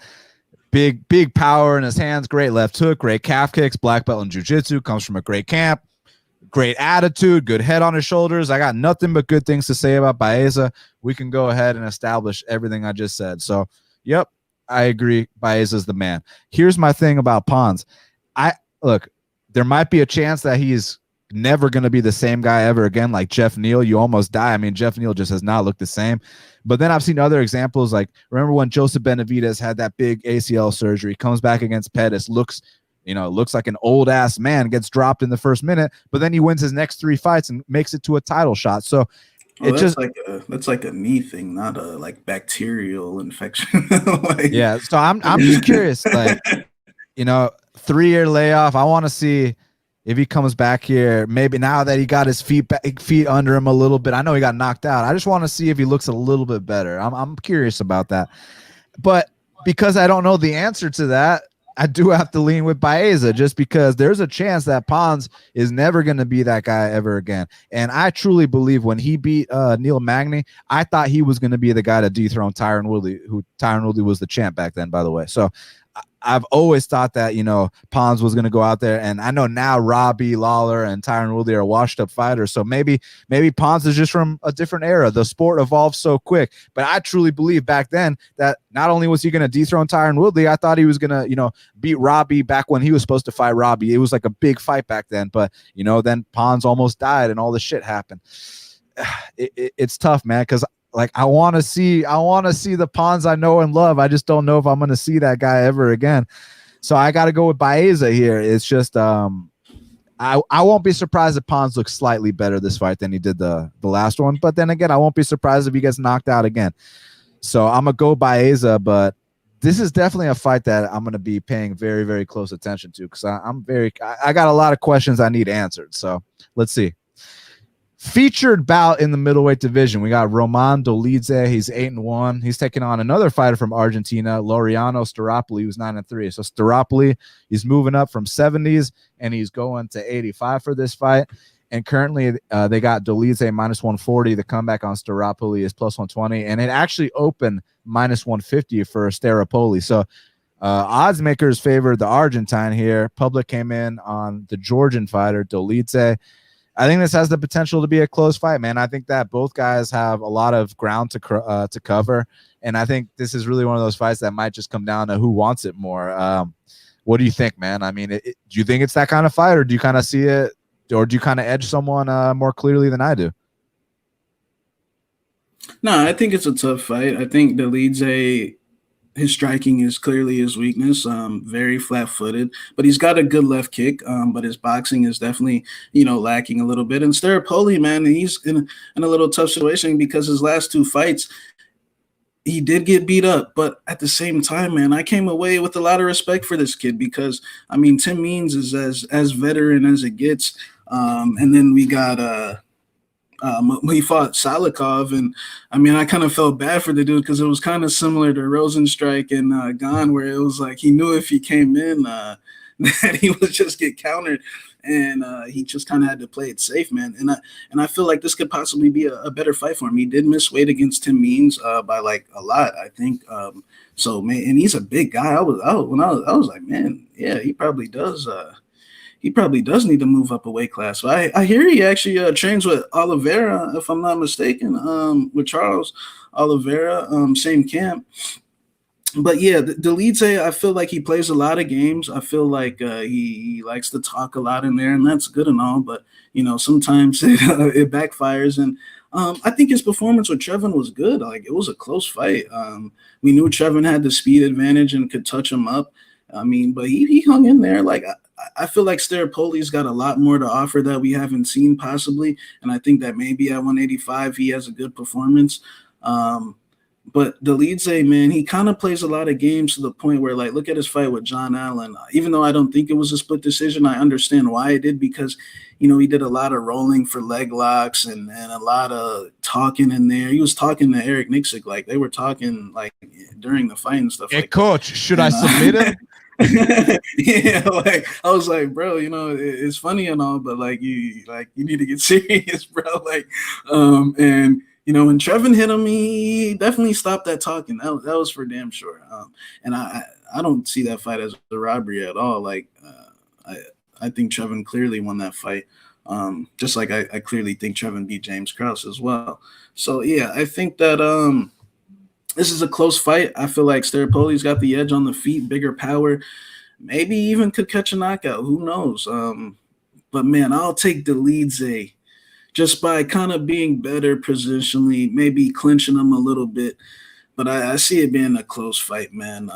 Big power in his hands, great left hook, great calf kicks, black belt in jiu-jitsu, comes from a great camp. Great attitude, good head on his shoulders. I got nothing but good things to say about Baeza. We can go ahead and establish everything I just said. So, yep, I agree. Baeza's the man. Here's my thing about Pons. Look, there might be a chance that he's never going to be the same guy ever again, like Jeff Neal. You almost die. I mean, Jeff Neal just has not looked the same. But then I've seen other examples, like remember when Joseph Benavidez had that big ACL surgery, comes back against Pettis, looks like an old ass man, gets dropped in the first minute, but then he wins his next 3 fights and makes it to a title shot. So that's like a knee thing, not a like bacterial infection. Yeah. So I'm just curious, like, 3-year layoff. I want to see if he comes back here, maybe now that he got his feet under him a little bit. I know he got knocked out. I just want to see if he looks a little bit better. I'm curious about that. But because I don't know the answer to that, I do have to lean with Baeza just because there's a chance that Pons is never going to be that guy ever again. And I truly believe when he beat Neil Magny, I thought he was going to be the guy to dethrone Tyron Woodley, who Tyron Woodley was the champ back then, by the way. So I've always thought that, Pons was going to go out there. And I know now Robbie Lawler and Tyron Woodley are washed up fighters. So maybe Pons is just from a different era. The sport evolved so quick. But I truly believe back then that not only was he going to dethrone Tyron Woodley, I thought he was going to, beat Robbie back when he was supposed to fight Robbie. It was like a big fight back then. But, then Pons almost died and all this shit happened. It's tough, man, because like I want to see the Pons I know and love. I just don't know if I'm going to see that guy ever again. So I got to go with Baeza here. It's just I won't be surprised if Pons looks slightly better this fight than he did the last one. But then again, I won't be surprised if he gets knocked out again. So I'm going to go Baeza, but this is definitely a fight that I'm going to be paying very, very close attention to because I got a lot of questions I need answered. So let's see. featured bout in the middleweight division. We got Roman Dolidze. He's 8-1. He's taking on another fighter from Argentina, Laureano Staropoli, who's 9-3. So Staropoli, he's moving up from 70s and he's going to 85 for this fight. And currently they got Dolidze -140. The comeback on Staropoli is +120. And it actually opened -150 for Staropoli. So odds makers favored the Argentine here. Public came in on the Georgian fighter, Dolidze. I think this has the potential to be a close fight, man. I think that both guys have a lot of ground to cover, and I think this is really one of those fights that might just come down to who wants it more. What do you think, man? I mean, do you think it's that kind of fight, or do you kind of see it, or do you kind of edge someone more clearly than I do? No, I think it's a tough fight. I think Dolidze, his striking is clearly his weakness, very flat-footed, but he's got a good left kick, but his boxing is definitely, lacking a little bit. And Staropoli, man, he's in a little tough situation because his last 2 fights, he did get beat up. But at the same time, man, I came away with a lot of respect for this kid because, I mean, Tim Means is as veteran as it gets. And then we got he fought Salikhov, and I mean, I kind of felt bad for the dude because it was kind of similar to Rozenstruik and Gane, where it was like he knew if he came in that he would just get countered, and he just kind of had to play it safe, man. And I feel like this could possibly be a better fight for him. He did miss weight against Tim Means by like a lot, I think. So man, and he's a big guy. I was like, man, yeah, he probably does. He probably does need to move up a weight class. So I hear he actually trains with Oliveira, if I'm not mistaken, with Charles Oliveira, same camp. But yeah, Dolidze, I feel like he plays a lot of games. I feel like he likes to talk a lot in there, and that's good and all. But, sometimes it backfires. And I think his performance with Trevin was good. Like, it was a close fight. We knew Trevin had the speed advantage and could touch him up. I mean, but he hung in there. Like, I feel like Staropoli's got a lot more to offer that we haven't seen possibly, and I think that maybe at 185 he has a good performance. But Dolidze, man, he kind of plays a lot of games to the point where, like, look at his fight with John Allen. Even though I don't think it was a split decision, I understand why it did because, he did a lot of rolling for leg locks and a lot of talking in there. He was talking to Eric Nixick, like they were talking like during the fight and stuff. Hey, like coach, that. Should I submit him? Yeah, like I was like, bro, it's funny and all, but like you need to get serious, bro. Like, and when Trevin hit him, he definitely stopped that talking. That was for damn sure. And I don't see that fight as a robbery at all. Like, I think Trevin clearly won that fight. Just like I clearly think Trevin beat James Krause as well. So yeah, I think that this is a close fight. I feel like Staropoli's got the edge on the feet, bigger power, maybe even could catch a knockout. Who knows? But man, I'll take Dolidze just by kind of being better positionally, maybe clinching him a little bit. But I see it being a close fight, man.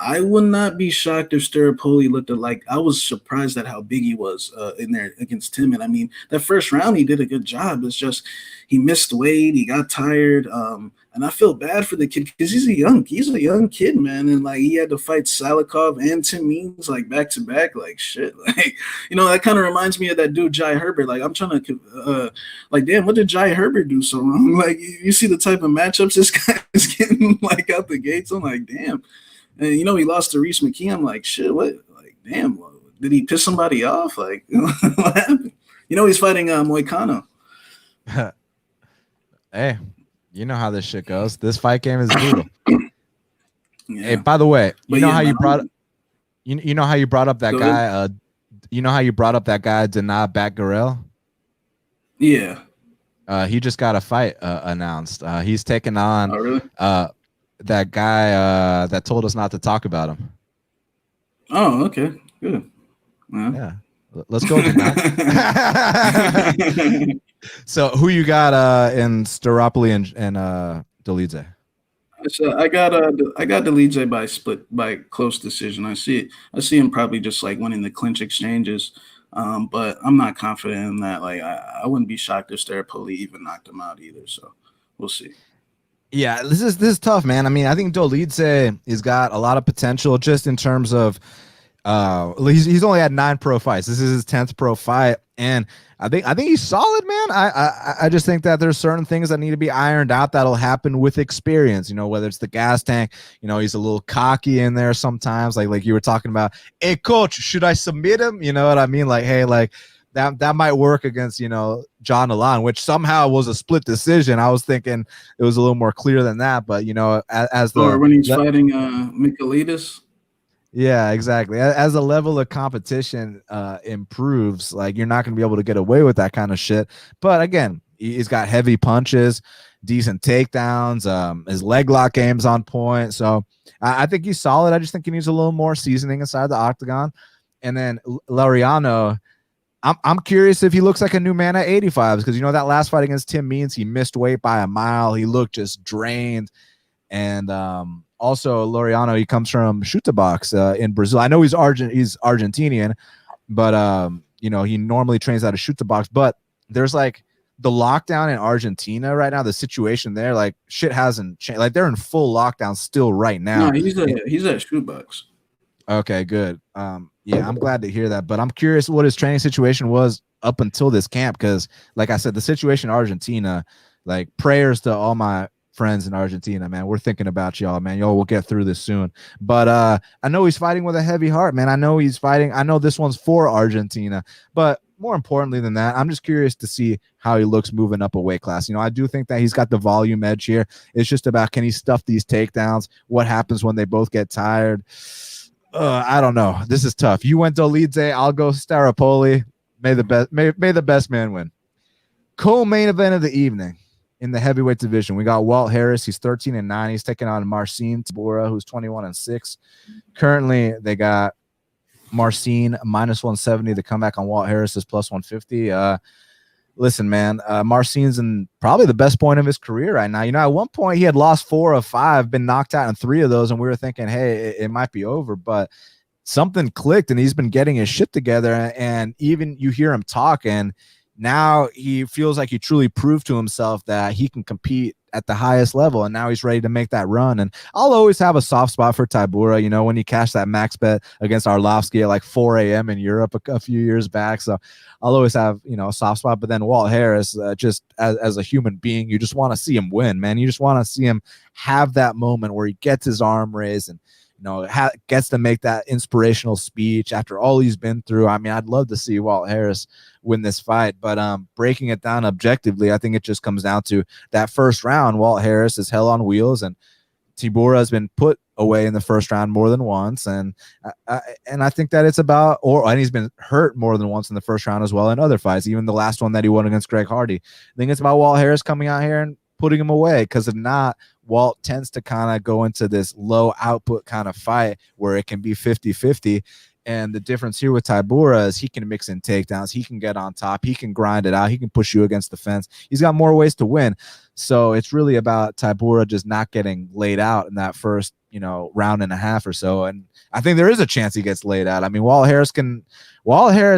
I would not be shocked if Staropoli looked like I was surprised at how big he was in there against Tim. And I mean, that first round, he did a good job. It's just he missed weight. He got tired. And I feel bad for the kid because he's a young kid, man. And like he had to fight Salikhov and Tim Means like back to back, like shit. Like, that kind of reminds me of that dude, Jai Herbert. Like I'm trying to like, damn, what did Jai Herbert do so wrong? Like you see the type of matchups this guy is getting like out the gates. I'm like, damn. And he lost to Reese McKee. I'm like, shit, what? Like, damn, did he piss somebody off? Like, what happened? He's fighting Moicano. Hey, you know how this shit goes. This fight game is brutal. Yeah. Hey, by the way, you know how you brought up that Go guy. ahead. You know how you brought up that guy, Denab Batgarel? Yeah. He just got a fight announced. He's taking on. Oh, really? That guy that told us not to talk about him. Oh, okay, good. Yeah, let's go. So, who you got in Staropoli and Dolidze? So I got Dolidze by close decision. I see him probably just like winning the clinch exchanges, but I'm not confident in that. Like I wouldn't be shocked if Staropoli even knocked him out either. So we'll see. Yeah, this is tough, man. I mean, I think Dolidze has got a lot of potential just in terms of He's only had 9 pro fights. This is his 10th pro fight, and I think he's solid, man. I just think that there's certain things that need to be ironed out that'll happen with experience. You know, whether it's the gas tank. You know, he's a little cocky in there sometimes, like you were talking about. Hey, coach, should I submit him? You know what I mean? Like, hey, like that might work against John Alon, which somehow was a split decision. I was thinking it was a little more clear than that, but as Or when he's fighting Michailidis. Yeah, exactly. As the level of competition improves, like you're not going to be able to get away with that kind of shit. But again, he's got heavy punches, decent takedowns. His leg lock game's on point. So I think he's solid. I just think he needs a little more seasoning inside the octagon. And then Laureano, I'm curious if he looks like a new man at 85s because that last fight against Tim Means, he missed weight by a mile. He looked just drained. And also Laureano, he comes from Chuta Box in Brazil. I know he's Argentinian, but he normally trains out of Chuta Box. But there's like the lockdown in Argentina right now. The situation there, like shit hasn't changed. Like they're in full lockdown still right now. No, he's at Chuta Box. Okay, good. Yeah, I'm glad to hear that. But I'm curious what his training situation was up until this camp because, like I said, the situation in Argentina. Like prayers to all my friends in Argentina, man. We're thinking about y'all, man. Y'all will get through this soon. But I know he's fighting with a heavy heart, man. I know he's fighting. I know this one's for Argentina, but more importantly than that, I'm just curious to see how he looks moving up a weight class. I do think that he's got the volume edge here. It's just about, can he stuff these takedowns? What happens when they both get tired? I don't know. This is tough. You went Dolidze. I'll go Staropoli. May the best man win. Co-main event of the evening. In the heavyweight division, we got Walt Harris. He's 13-9. He's taking on Marcin Tybura, who's 21-6. Currently, they got Marcin minus 170. The comeback on Walt Harris is plus 150. Listen, man, Marcin's in probably the best point of his career right now. At one point he had lost 4 of 5, been knocked out in 3 of those, and we were thinking, hey, it might be over, but something clicked, and he's been getting his shit together. And even you hear him talk, and now he feels like he truly proved to himself that he can compete at the highest level, and now he's ready to make that run. And I'll always have a soft spot for Tybura, when he cashed that max bet against Arlovsky at like 4 a.m. in Europe a few years back. So I'll always have, a soft spot. But then Walt Harris, just as a human being, you just want to see him win, man. You just want to see him have that moment where he gets his arm raised and gets to make that inspirational speech after all he's been through. I mean, I'd love to see Walt Harris win this fight, but breaking it down objectively, I think it just comes down to that first round. Walt Harris is hell on wheels, and Tybura has been put away in the first round more than once, and I think that it's about, and he's been hurt more than once in the first round as well in other fights, even the last one that he won against Greg Hardy. I think it's about Walt Harris coming out here and putting him away, because if not, Walt tends to kind of go into this low output kind of fight where it can be 50-50. And the difference here with Tybura is he can mix in takedowns. He can get on top. He can grind it out. He can push you against the fence. He's got more ways to win. So it's really about Tybura just not getting laid out in that first, round and a half or so. And I think there is a chance he gets laid out. I mean, Walt Harris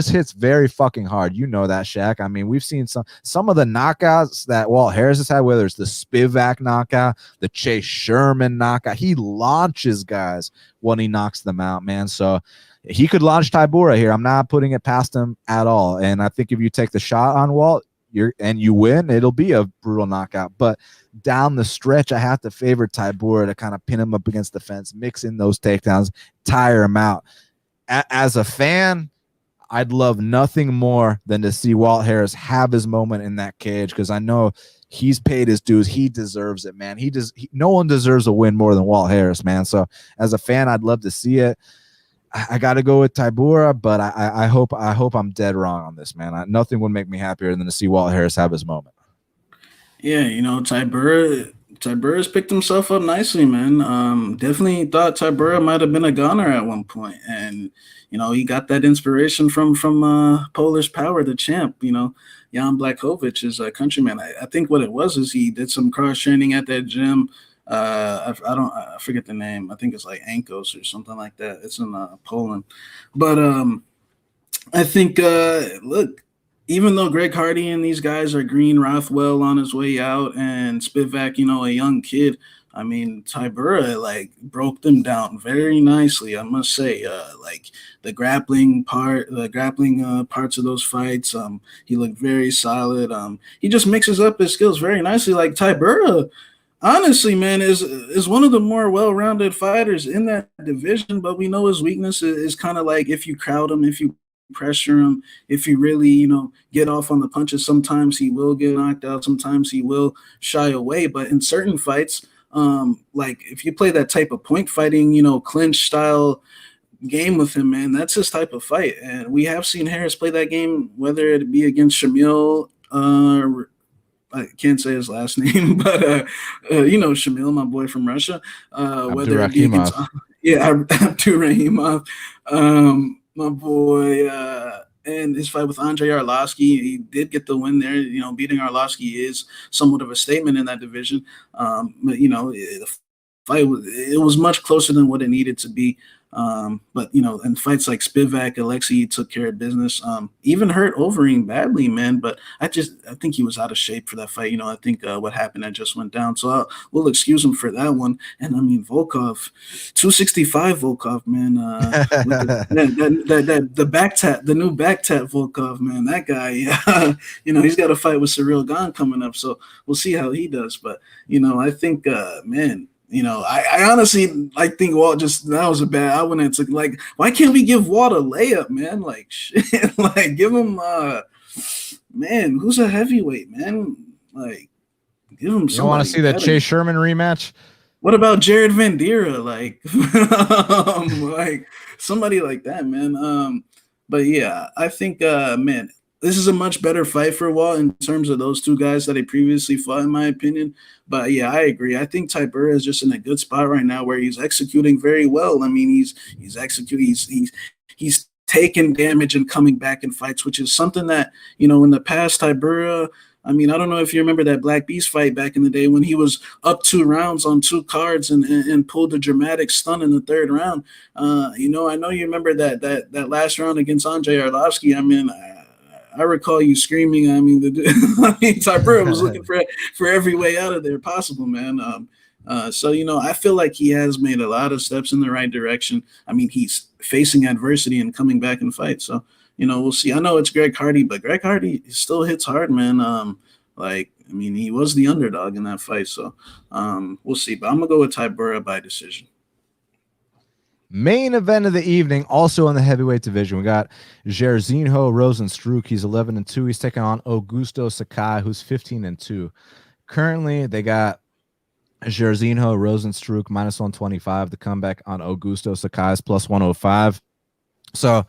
hits very fucking hard. You know that, Shaq. I mean, we've seen some of the knockouts that Walt Harris has had, whether it's the Spivak knockout, the Chase Sherman knockout. He launches guys when he knocks them out, man. So he could launch Tybura here. I'm not putting it past him at all. And I think if you take the shot on Walt, you win, it'll be a brutal knockout. But down the stretch, I have to favor Tybura to kind of pin him up against the fence, mix in those takedowns, tire him out. As a fan, I'd love nothing more than to see Walt Harris have his moment in that cage, because I know he's paid his dues. He deserves it, man. No one deserves a win more than Walt Harris, man. So as a fan, I'd love to see it. I got to go with Tybura, but I hope I'm dead wrong on this, man. Nothing would make me happier than to see Walt Harris have his moment. Yeah, Tybura's picked himself up nicely, man. Definitely thought Tybura might have been a goner at one point, and he got that inspiration from Polish Power, the champ. Jan Blachowicz is a countryman. I think what it was is he did some cross training at that gym. I forget the name. I think it's like Ankos or something like that. It's in Poland. But I think look, even though Greg Hardy and these guys are green, Rothwell on his way out, and Spivak, a young kid I mean, Tybura like broke them down very nicely, I must say. Like the grappling parts of those fights, he looked very solid. He just mixes up his skills very nicely. Like Tybura, honestly, man, is one of the more well-rounded fighters in that division. But we know his weakness is kind of like if you crowd him, if you pressure him, if you really, get off on the punches, sometimes he will get knocked out, sometimes he will shy away. But in certain fights, like if you play that type of point fighting, clinch style game with him, man, that's his type of fight. And we have seen Harris play that game, whether it be against Shamil, I can't say his last name, but Shamil, my boy from Russia, whether it be against Abdurahimov, my boy, and his fight with Andrei Arlovsky, he did get the win there. Beating Arlovsky is somewhat of a statement in that division. But the fight was much closer than what it needed to be. But in fights like Spivak, Alexei took care of business. Even hurt Overeem badly, man. But I think he was out of shape for that fight. I think what happened, that just went down. So we'll excuse him for that one. And I mean, Volkov, 265 Volkov, man. The back tap, the new back tap Volkov, man. That guy, he's got a fight with Cyril Gane coming up. So we'll see how he does. But I think, man. I honestly think Walt that was a bad. I wouldn't have like. Why can't we give Walt a layup, man? Like shit, like give him man, who's a heavyweight, man? Like give him. You want to see that Chase Sherman rematch? What about Jared Vandera? Like, like somebody like that, man. But yeah, I think, man, this is a much better fight for Walt in terms of those two guys that he previously fought, in my opinion. But yeah, I agree. I think Tybura is just in a good spot right now where he's executing very well. I mean, he's executing, he's taking damage and coming back in fights, which is something that, in the past, Tybura, I mean, I don't know if you remember that Black Beast fight back in the day when he was up 2 rounds on 2 cards and pulled a dramatic stun in the 3rd round. I know you remember that last round against Andrei Arlovsky. I mean, I recall you screaming. I mean, Tybura was looking for every way out of there possible, man. So I feel like he has made a lot of steps in the right direction. I mean, he's facing adversity and coming back in fights. So we'll see. I know it's Greg Hardy, but Greg Hardy still hits hard, man. He was the underdog in that fight, so we'll see. But I'm gonna go with Tybura by decision. Main event of the evening, also in the heavyweight division, we got Jairzinho Rozenstruik. He's 11-2. He's taking on Augusto Sakai, who's 15-2. Currently, they got Jairzinho Rozenstruik minus 125. The comeback on Augusto Sakai is plus 105. So,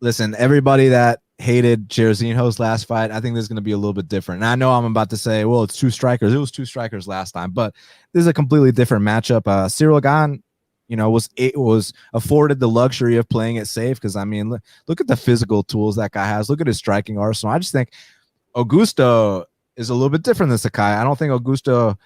listen, everybody that hated Jairzinho's last fight, I think this is going to be a little bit different. And I know I'm about to say, well, it's 2 strikers. It was 2 strikers last time, but this is a completely different matchup. Cyril Gane, was afforded the luxury of playing it safe because, I mean, look at the physical tools that guy has. Look at his striking arsenal. I just think Augusto is a little bit different than Sakai. I don't think Augusto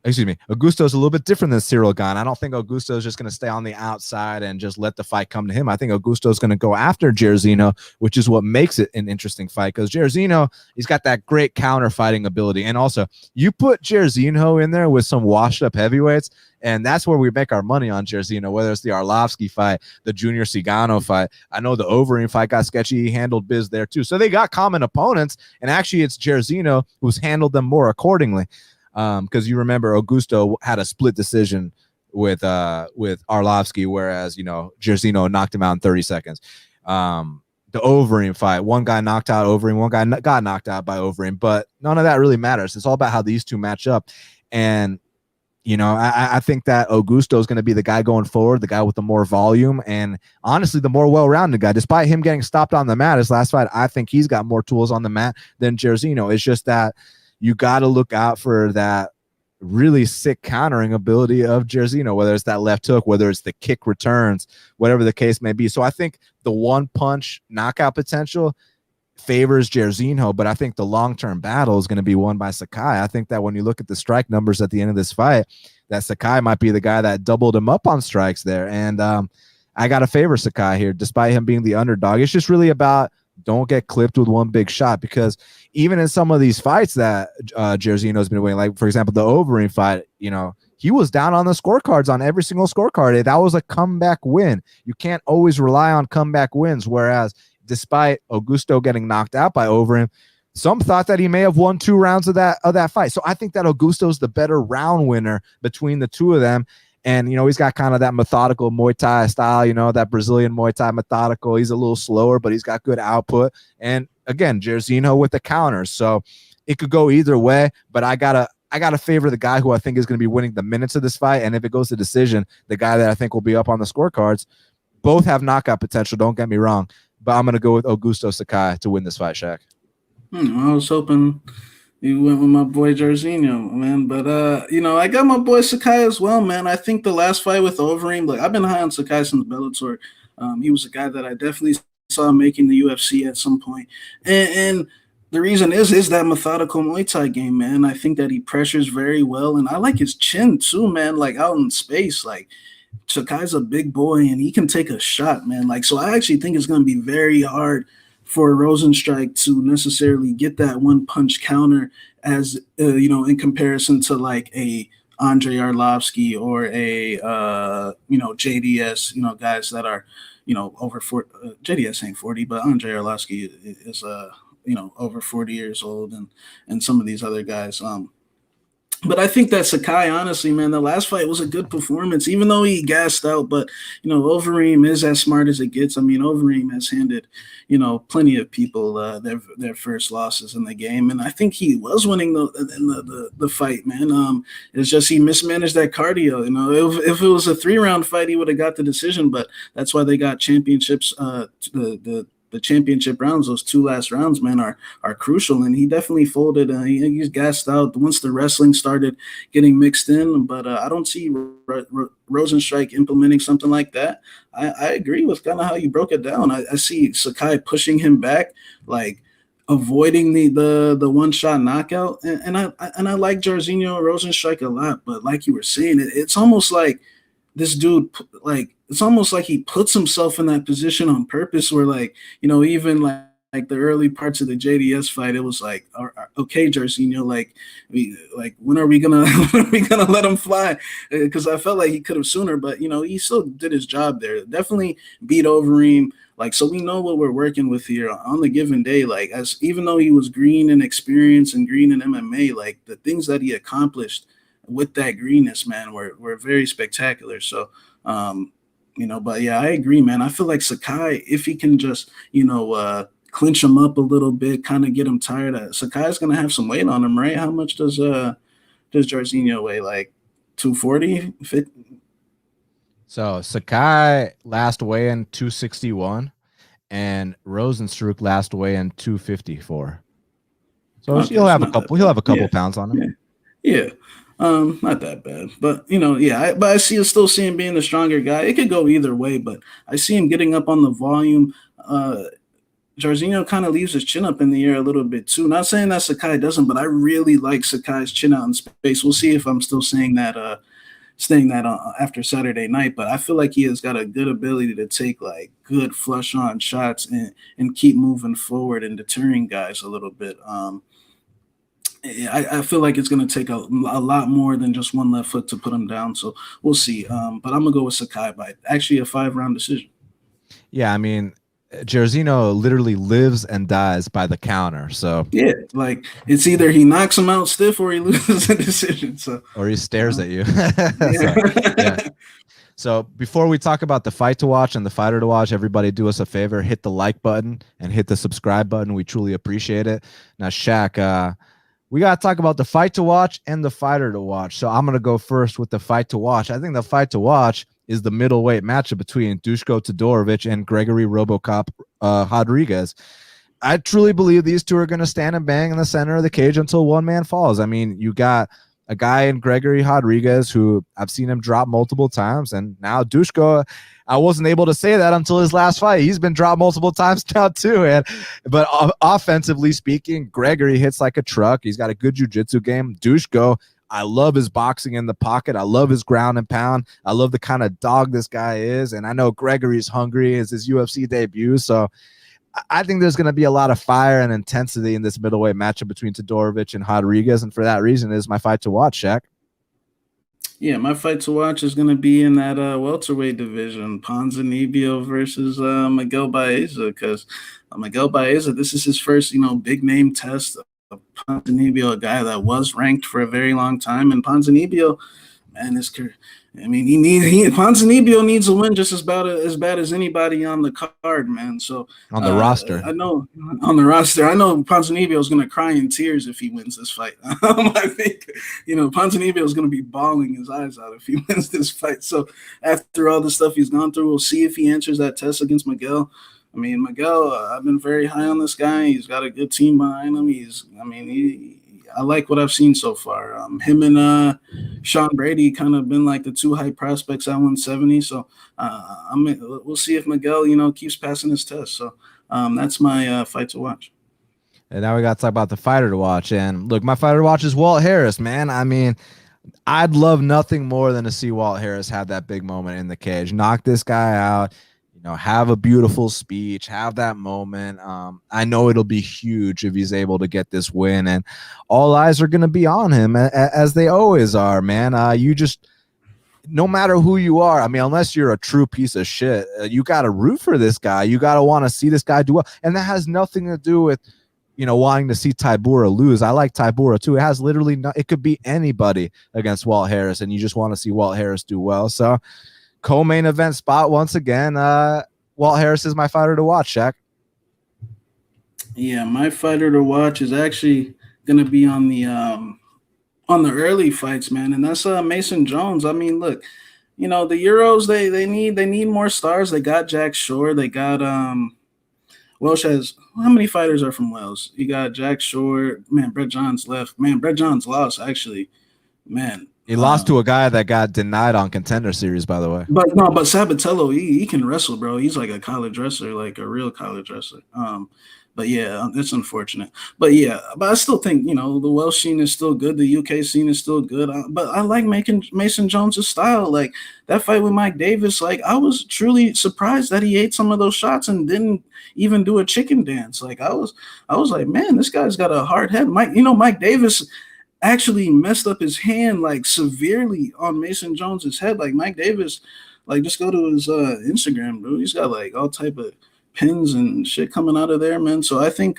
is a little bit different than Cyril Gane. I don't think Augusto is just going to stay on the outside and just let the fight come to him. I think Augusto is going to go after Jairzinho, which is what makes it an interesting fight because Jairzinho, he's got that great counter fighting ability. And also, you put Jairzinho in there with some washed up heavyweights, and that's where we make our money on Jairzinho, whether it's the Arlovsky fight, the Junior Cigano fight. I know the Overeem fight got sketchy. He handled biz there too. So they got common opponents, and actually it's Jairzinho who's handled them more accordingly. Because you remember Augusto had a split decision with Arlovsky, whereas Jairzinho knocked him out in 30 seconds. The Overeem fight, one guy knocked out Overeem, one guy got knocked out by Overeem, but none of that really matters. It's all about how these two match up. And I think that Augusto is going to be the guy going forward, the guy with the more volume, and honestly, the more well-rounded guy. Despite him getting stopped on the mat his last fight, I think he's got more tools on the mat than Jairzinho. It's just that you got to look out for that really sick countering ability of Jairzinho, whether it's that left hook, whether it's the kick returns, whatever the case may be. So I think the one-punch knockout potential favors Jairzinho, but I think the long-term battle is going to be won by Sakai. I think that when you look at the strike numbers at the end of this fight, that Sakai might be the guy that doubled him up on strikes there. And I got to favor Sakai here, despite him being the underdog. It's just really about don't get clipped with one big shot, because even in some of these fights that Jairzinho's been winning, like for example the Overeem fight, he was down on the scorecards on every single scorecard. That was a comeback win. You can't always rely on comeback wins. Whereas despite Augusto getting knocked out by Overeem, some thought that he may have won 2 rounds of that fight. So I think that Augusto's the better round winner between the two of them. And, he's got kind of that methodical Muay Thai style, that Brazilian Muay Thai methodical. He's a little slower, but he's got good output. And again, Jairzinho with the counters. So it could go either way, but I gotta favor the guy who I think is going to be winning the minutes of this fight. And if it goes to decision, the guy that I think will be up on the scorecards. Both have knockout potential, don't get me wrong, but I'm going to go with Augusto Sakai to win this fight, Shaq. I was hoping you went with my boy Jairzinho, man. But I got my boy Sakai as well, man. I think the last fight with Overeem, like I've been high on Sakai since Bellator. He was a guy that I definitely saw making the UFC at some point. And the reason is that methodical Muay Thai game, man. I think that he pressures very well, and I like his chin too, man. Like out in space, like Sakai's a big boy and he can take a shot, man. Like, so I actually think it's going to be very hard for Rozenstruik to necessarily get that one punch counter as, in comparison to like a Andre Arlovsky or a, JDS, guys that are, over 40, JDS ain't 40, but Andre Arlovsky is, over 40 years old and some of these other guys. But I think that Sakai, honestly, man, the last fight was a good performance, even though he gassed out. But, Overeem is as smart as it gets. I mean, Overeem has handed, plenty of people their first losses in the game. And I think he was winning the fight, man. It's just he mismanaged that cardio. If it was a 3-round fight, he would have got the decision. But that's why they got championships, the championship rounds. Those 2 last rounds, man, are crucial, and he definitely folded. He's gassed out once the wrestling started getting mixed in, but I don't see Rozenstruik implementing something like that. I agree with kind of how you broke it down. I see Sakai pushing him back, like avoiding the one-shot knockout, and I like Jairzinho Rozenstruik a lot, but like you were saying, it's almost like this dude, like, it's almost like he puts himself in that position on purpose where, like, even like the early parts of the JDS fight, it was like, okay, Jairzinho, when are we gonna let him fly? Because I felt like he could have sooner, but he still did his job there. Definitely beat Overeem. Like, so we know what we're working with here on the given day. Like, even though he was green in experience and green in MMA, like the things that he accomplished with that greenness, man, were very spectacular. So, but yeah, I agree, man. I feel like Sakai, if he can just, clinch him up a little bit, kind of get him tired. Sakai's gonna have some weight on him, right? How much does Jairzinho weigh? Like 240? So Sakai last weigh in 261, and Rozenstruik last weigh in 254. So okay, he'll have a couple. He'll have a couple pounds on him. Yeah. Not that bad, but but I still see him being the stronger guy. It could go either way, but I see him getting up on the volume. Jairzinho kind of leaves his chin up in the air a little bit too. Not saying that Sakai doesn't, but I really like Sakai's chin out in space. We'll see if I'm still saying that after Saturday night, but I feel like he has got a good ability to take like good flush on shots and keep moving forward and deterring guys a little bit. I feel like it's going to take a lot more than just one left foot to put him down. So we'll see. But I'm going to go with Sakai by actually a 5-round decision. Yeah, I mean, Jairzinho literally lives and dies by the counter. So yeah, like it's either he knocks him out stiff or he loses a decision. So or he stares at you. Yeah. So before we talk about the fight to watch and the fighter to watch, everybody do us a favor, hit the like button and hit the subscribe button. We truly appreciate it. Now, Shaq, we got to talk about the fight to watch and the fighter to watch. So I'm going to go first with the fight to watch. I think the fight to watch is the middleweight matchup between Dusko Todorovic and Gregory Robocop Rodrigues. I truly believe these two are going to stand and bang in the center of the cage until one man falls. I mean, you got a guy in Gregory Rodrigues who I've seen him drop multiple times, and now Dusko, I wasn't able to say that until his last fight. He's been dropped multiple times now too. But offensively speaking, Gregory hits like a truck. He's got a good jiu-jitsu game. Dusko, I love his boxing in the pocket. I love his ground and pound. I love the kind of dog this guy is. And I know Gregory's hungry. It's his UFC debut. So I think there's going to be a lot of fire and intensity in this middleweight matchup between Todorovic and Rodrigues. And for that reason is my fight to watch, Shaq. Yeah, my fight to watch is going to be in that welterweight division, Ponzinibbio versus Miguel Baeza, because Miguel Baeza, this is his first, big name test of Ponzinibbio, a guy that was ranked for a very long time, and Ponzinibbio, man, his career. I mean, Ponzinibbio needs a win just as bad as anybody on the card, man. So On the roster. I know on the roster, I know Ponzinibbio is going to cry in tears if he wins this fight. I think Ponzinibbio is going to be bawling his eyes out if he wins this fight. So after all the stuff he's gone through, we'll see if he answers that test against Miguel. I mean, Miguel, I've been very high on this guy. He's got a good team behind him. I like what I've seen so far. Him and Sean Brady kind of been like the two high prospects at 170. So we'll see if Miguel, keeps passing his test. So that's my fight to watch. And now we got to talk about the fighter to watch. And look, my fighter to watch is Walt Harris, man. I mean, I'd love nothing more than to see Walt Harris have that big moment in the cage, knock this guy out, have a beautiful speech, have that moment. I know it'll be huge if he's able to get this win, and all eyes are going to be on him, as they always are, man. No matter who you are, I mean, unless you're a true piece of shit, you got to root for this guy. You got to want to see this guy do well, and that has nothing to do with wanting to see Tybura lose. I like Tybura too. It has literally it could be anybody against Walt Harris, and you just want to see Walt Harris do well. So co-main event spot once again. Walt Harris is my fighter to watch, Shaq. Yeah, my fighter to watch is actually going to be on the early fights, man, and that's Mason Jones. I mean, look, the Euros they need more stars. They got Jack Shore. They got Welsh has how many fighters are from Wales? You got Jack Shore. Man, Brett Johns left. Man, Brett Johns lost actually. Man. He lost to a guy that got denied on Contender Series, by the way. But Sabatello, he can wrestle, bro. He's like a college wrestler, like a real college wrestler. But yeah, it's unfortunate. But I still think, the Welsh scene is still good. The UK scene is still good. But I like Mason Jones' style. Like that fight with Mike Davis, like I was truly surprised that he ate some of those shots and didn't even do a chicken dance. Like I was like, man, this guy's got a hard head. Mike Davis actually messed up his hand like severely on Mason Jones's head. Like Mike Davis, like just go to his Instagram, bro. He's got like all type of pins and shit coming out of there, man. So I think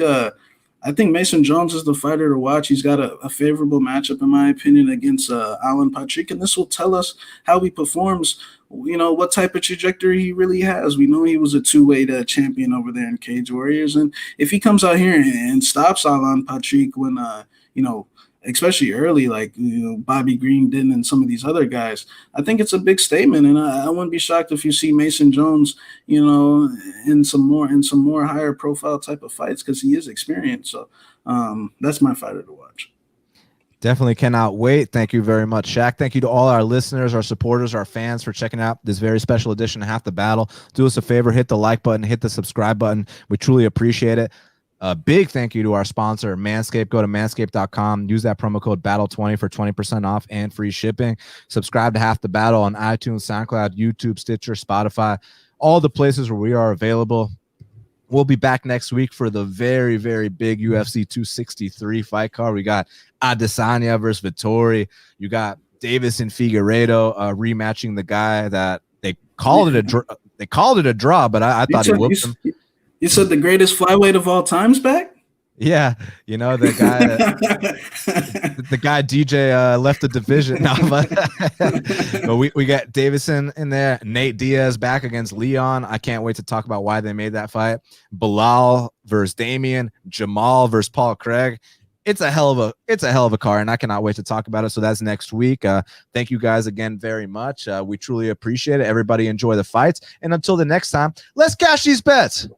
Mason Jones is the fighter to watch. He's got a favorable matchup, in my opinion, against Alan Patrick, and this will tell us how he performs. What type of trajectory he really has. We know he was a two-weight champion over there in Cage Warriors, and if he comes out here and stops Alan Patrick when especially early, like Bobby Green did and some of these other guys, I think it's a big statement, and I wouldn't be shocked if you see Mason Jones, in some more higher profile type of fights because he is experienced. So that's my fighter to watch. Definitely cannot wait. Thank you very much, Shaq. Thank you to all our listeners, our supporters, our fans for checking out this very special edition of Half the Battle. Do us a favor, hit the like button, hit the subscribe button. We truly appreciate it. A big thank you to our sponsor, Manscaped. Go to manscaped.com. Use that promo code BATTLE20 for 20% off and free shipping. Subscribe to Half the Battle on iTunes, SoundCloud, YouTube, Stitcher, Spotify, all the places where we are available. We'll be back next week for the very, very big UFC 263 fight card. We got Adesanya versus Vettori. You got Davis and Figueiredo rematching the guy that they called it a draw, but I thought he whooped him. You said the greatest flyweight of all time's back? Yeah, the guy DJ left the division. No, but we got Davison in there. Nate Diaz back against Leon. I can't wait to talk about why they made that fight. Bilal versus Damian. Jamal versus Paul Craig. It's a hell of a card, and I cannot wait to talk about it. So that's next week. Thank you guys again very much. We truly appreciate it. Everybody enjoy the fights, and until the next time, let's cash these bets.